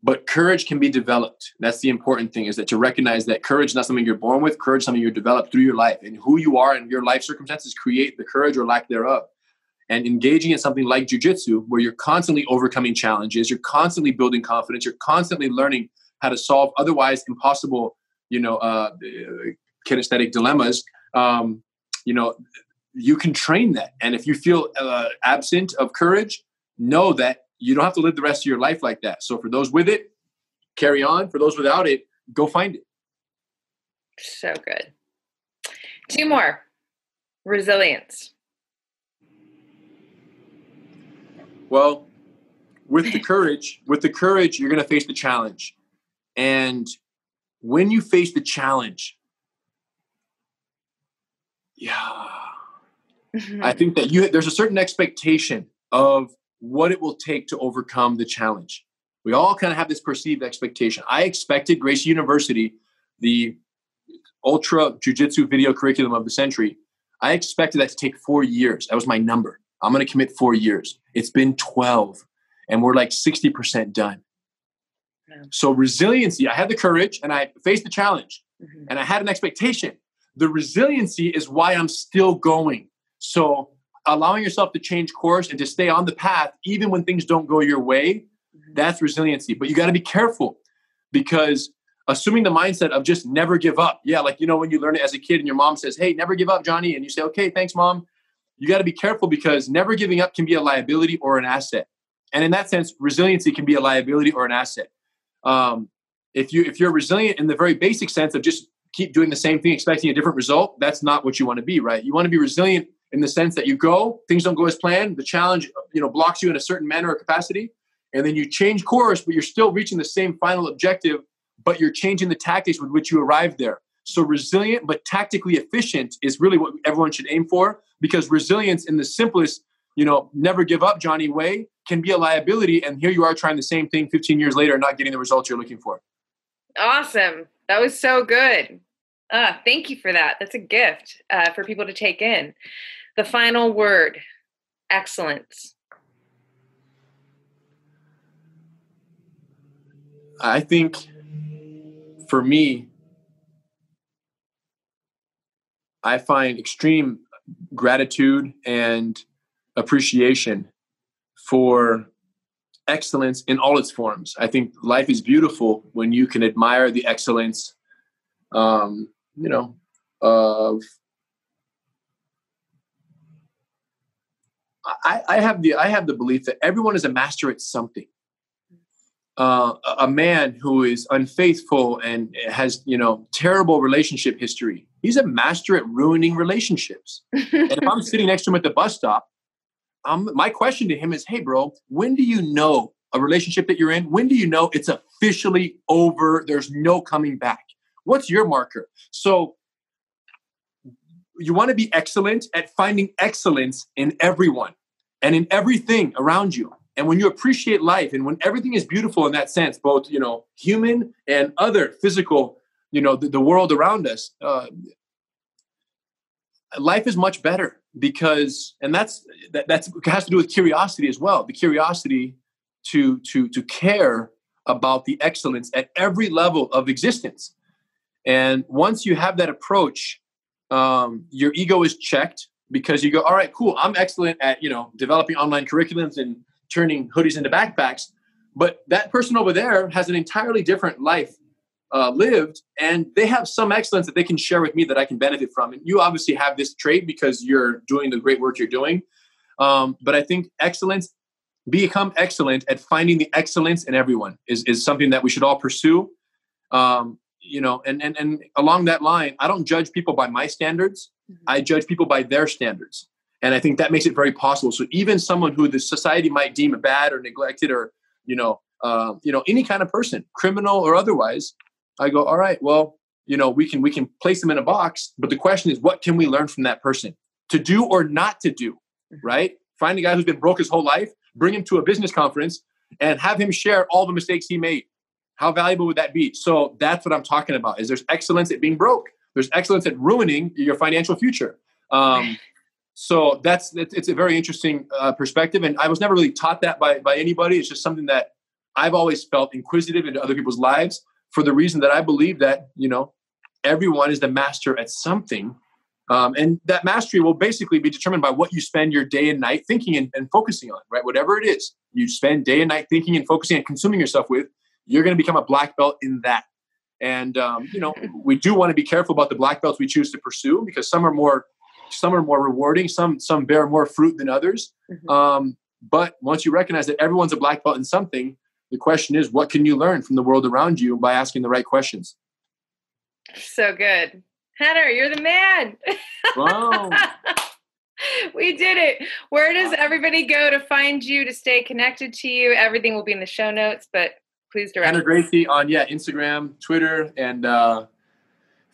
But courage can be developed. That's the important thing, is that to recognize that courage is not something you're born with. Courage is something you're developed through your life, and who you are and your life circumstances create the courage or lack thereof. And engaging in something like jiu-jitsu, where you're constantly overcoming challenges, you're constantly building confidence, you're constantly learning how to solve otherwise impossible, kinesthetic dilemmas. You can train that. And if you feel absent of courage, know that you don't have to live the rest of your life like that. So for those with it, carry on. For those without it, go find it. So good. 2 more. Resilience. Well, with the courage, you're going to face the challenge. And when you face the challenge, I think that there's a certain expectation of what it will take to overcome the challenge. We all kind of have this perceived expectation. I expected Gracie University, the ultra jiu-jitsu video curriculum of the century, I expected that to take 4 years. That was my number. I'm going to commit 4 years. It's been 12, and we're like 60% done. Yeah. So resiliency, I had the courage and I faced the challenge, and I had an expectation. The resiliency is why I'm still going. So allowing yourself to change course and to stay on the path, even when things don't go your way, that's resiliency. But you got to be careful, because assuming the mindset of just never give up. Yeah. Like, when you learn it as a kid and your mom says, hey, never give up, Johnny. And you say, okay, thanks, Mom. You got to be careful, because never giving up can be a liability or an asset. And in that sense, resiliency can be a liability or an asset. If you're resilient in the very basic sense of just keep doing the same thing, expecting a different result, that's not what you want to be, right? You want to be resilient in the sense that things don't go as planned. The challenge, blocks you in a certain manner or capacity. And then you change course, but you're still reaching the same final objective, but you're changing the tactics with which you arrived there. So resilient, but tactically efficient is really what everyone should aim for, because resilience in the simplest, never give up, Johnny way can be a liability. And here you are trying the same thing 15 years later and not getting the results you're looking for. Awesome. That was so good. Thank you for that. That's a gift for people to take in. The final word, excellence. I think for me, I find extreme gratitude and appreciation for excellence in all its forms. I think life is beautiful when you can admire the excellence, of I have the belief that everyone is a master at something. A man who is unfaithful and has, terrible relationship history, he's a master at ruining relationships. And if I'm sitting next to him at the bus stop, my question to him is, hey, bro, when do you know a relationship that you're in? When do you know it's officially over? There's no coming back. What's your marker? So you want to be excellent at finding excellence in everyone and in everything around you. And when you appreciate life and when everything is beautiful in that sense, both, human and other physical, the world around us, life is much better because, and that has to do with curiosity as well. The curiosity to care about the excellence at every level of existence. And once you have that approach, your ego is checked because you go, all right, cool. I'm excellent at, developing online curriculums and turning hoodies into backpacks. But that person over there has an entirely different life lived, and they have some excellence that they can share with me that I can benefit from. And you obviously have this trait because you're doing the great work you're doing. But I think become excellent at finding the excellence in everyone is something that we should all pursue. And along that line, I don't judge people by my standards. Mm-hmm. I judge people by their standards. And I think that makes it very possible. So even someone who the society might deem bad or neglected or, any kind of person, criminal or otherwise, I go, all right, well, we can place them in a box, but the question is, what can we learn from that person to do or not to do, right? Find a guy who's been broke his whole life, bring him to a business conference and have him share all the mistakes he made. How valuable would that be? So that's what I'm talking about is there's excellence at being broke. There's excellence at ruining your financial future. So it's a very interesting perspective. And I was never really taught that by anybody. It's just something that I've always felt inquisitive into other people's lives, for the reason that I believe that, everyone is the master at something. And that mastery will basically be determined by what you spend your day and night thinking and focusing on, right? Whatever it is you spend day and night thinking and focusing and consuming yourself with, you're going to become a black belt in that. And, we do want to be careful about the black belts we choose to pursue, because some are more rewarding. Some bear more fruit than others. But once you recognize that everyone's a black belt in something, the question is, what can you learn from the world around you by asking the right questions? So good. Henner, you're the man. Wow. We did it. Where does everybody go to find you, to stay connected to you? Everything will be in the show notes, but please direct. Rener Gracie on Instagram, Twitter, and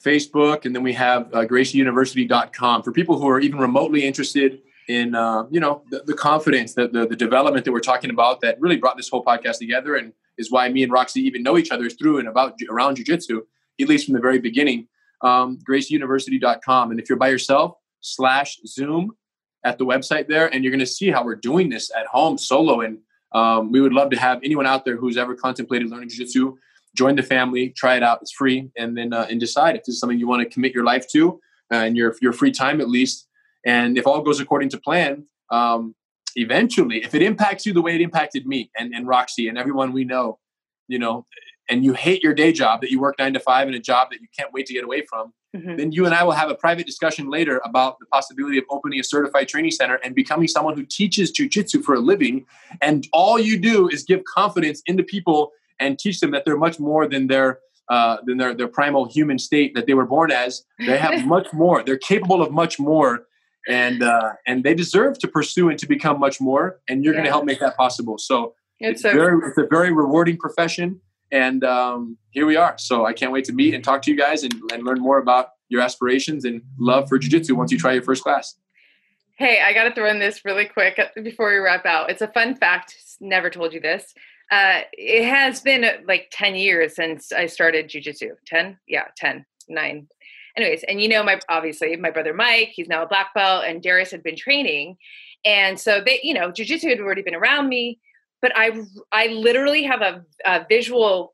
Facebook. And then we have GracieUniversity.com for people who are even remotely interested in, the confidence, the development that we're talking about that really brought this whole podcast together, and is why me and Roxy even know each other through and around jiu-jitsu, at least from the very beginning. GracieUniversity.com. And if you're by yourself, /Zoom at the website there, and you're going to see how we're doing this at home solo. And we would love to have anyone out there who's ever contemplated learning jiu-jitsu join the family, try it out. It's free. And then and decide if this is something you want to commit your life to, and your free time at least. And if all goes according to plan, eventually, if it impacts you the way it impacted me and Roxy and everyone we know, and you hate your day job that you work 9 to 5 in a job that you can't wait to get away from, then you and I will have a private discussion later about the possibility of opening a certified training center and becoming someone who teaches jiu-jitsu for a living. And all you do is give confidence into people and teach them that they're much more than their primal human state that they were born as. They have much more. They're capable of much more. And they deserve to pursue and to become much more. And you're going to help make that possible. So it's a very rewarding profession. And here we are. So I can't wait to meet and talk to you guys and learn more about your aspirations and love for jiu-jitsu once you try your first class. Hey, I got to throw in this really quick before we wrap out. It's a fun fact. Never told you this. It has been like 10 years since I started jiu-jitsu. 10? Yeah, 10, 9. Anyways, and obviously my brother Mike, he's now a black belt, and Darius had been training. And so they, jiu-jitsu had already been around me. But I literally have a visual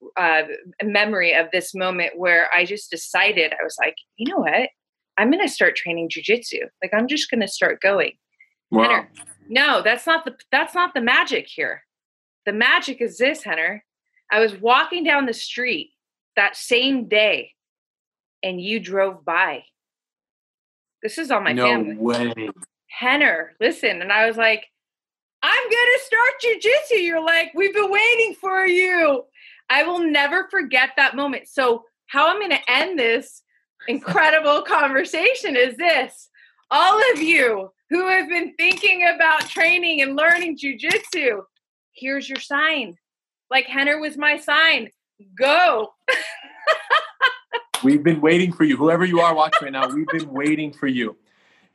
memory of this moment where I just decided, I was like, you know what? I'm going to start training jiu-jitsu. Like, I'm just going to start going. Wow. Henner, no, that's not the magic here. The magic is this, Henner. I was walking down the street that same day, and you drove by. This is on my family. No way. Henner, listen. And I was like, I'm going to start jiu-jitsu. You're like, we've been waiting for you. I will never forget that moment. So how I'm going to end this incredible conversation is this. All of you who have been thinking about training and learning jiu-jitsu, here's your sign. Like Henner was my sign. Go. We've been waiting for you. Whoever you are watching right now, we've been waiting for you.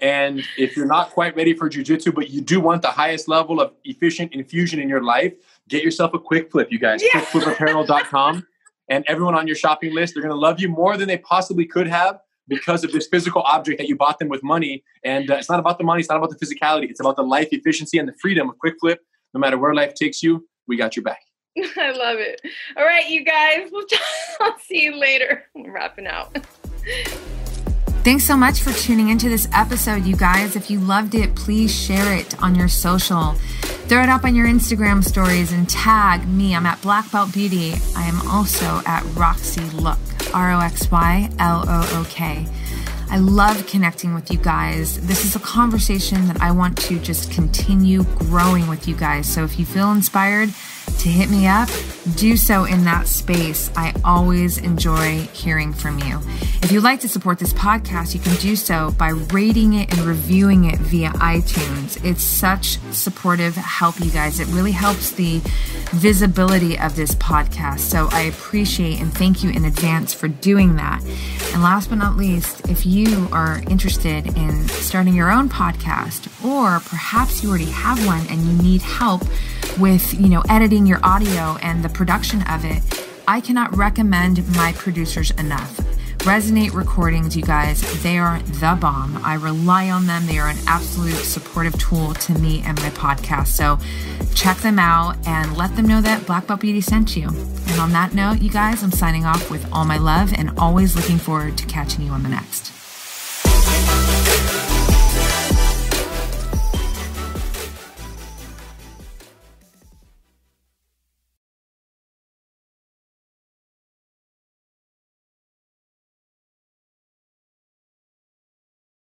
And if you're not quite ready for jiu-jitsu, but you do want the highest level of efficient infusion in your life, get yourself a quick flip, you guys. Yeah. QuickFlipApparel.com. And everyone on your shopping list, they're going to love you more than they possibly could have because of this physical object that you bought them with money. And it's not about the money. It's not about the physicality. It's about the life efficiency and the freedom of quick flip. No matter where life takes you, we got your back. I love it. All right, you guys. I'll see you later. I'm wrapping out. Thanks so much for tuning into this episode, you guys. If you loved it, please share it on your social. Throw it up on your Instagram stories and tag me. I'm at Black Belt Beauty. I am also at Roxy Look, RoxyLook. I love connecting with you guys. This is a conversation that I want to just continue growing with you guys. So if you feel inspired to hit me up, do so in that space. I always enjoy hearing from you. If you'd like to support this podcast, you can do so by rating it and reviewing it via iTunes. It's such supportive help, you guys. It really helps the visibility of this podcast. So I appreciate and thank you in advance for doing that. And last but not least, if you are interested in starting your own podcast, or perhaps you already have one and you need help with, editing your audio and the production of it, I cannot recommend my producers enough. Resonate recordings, you guys, they are the bomb. I rely on them. They are an absolute supportive tool to me and my podcast. So check them out and let them know that Black Belt Beauty sent you. And on that note, you guys, I'm signing off with all my love and always looking forward to catching you on the next.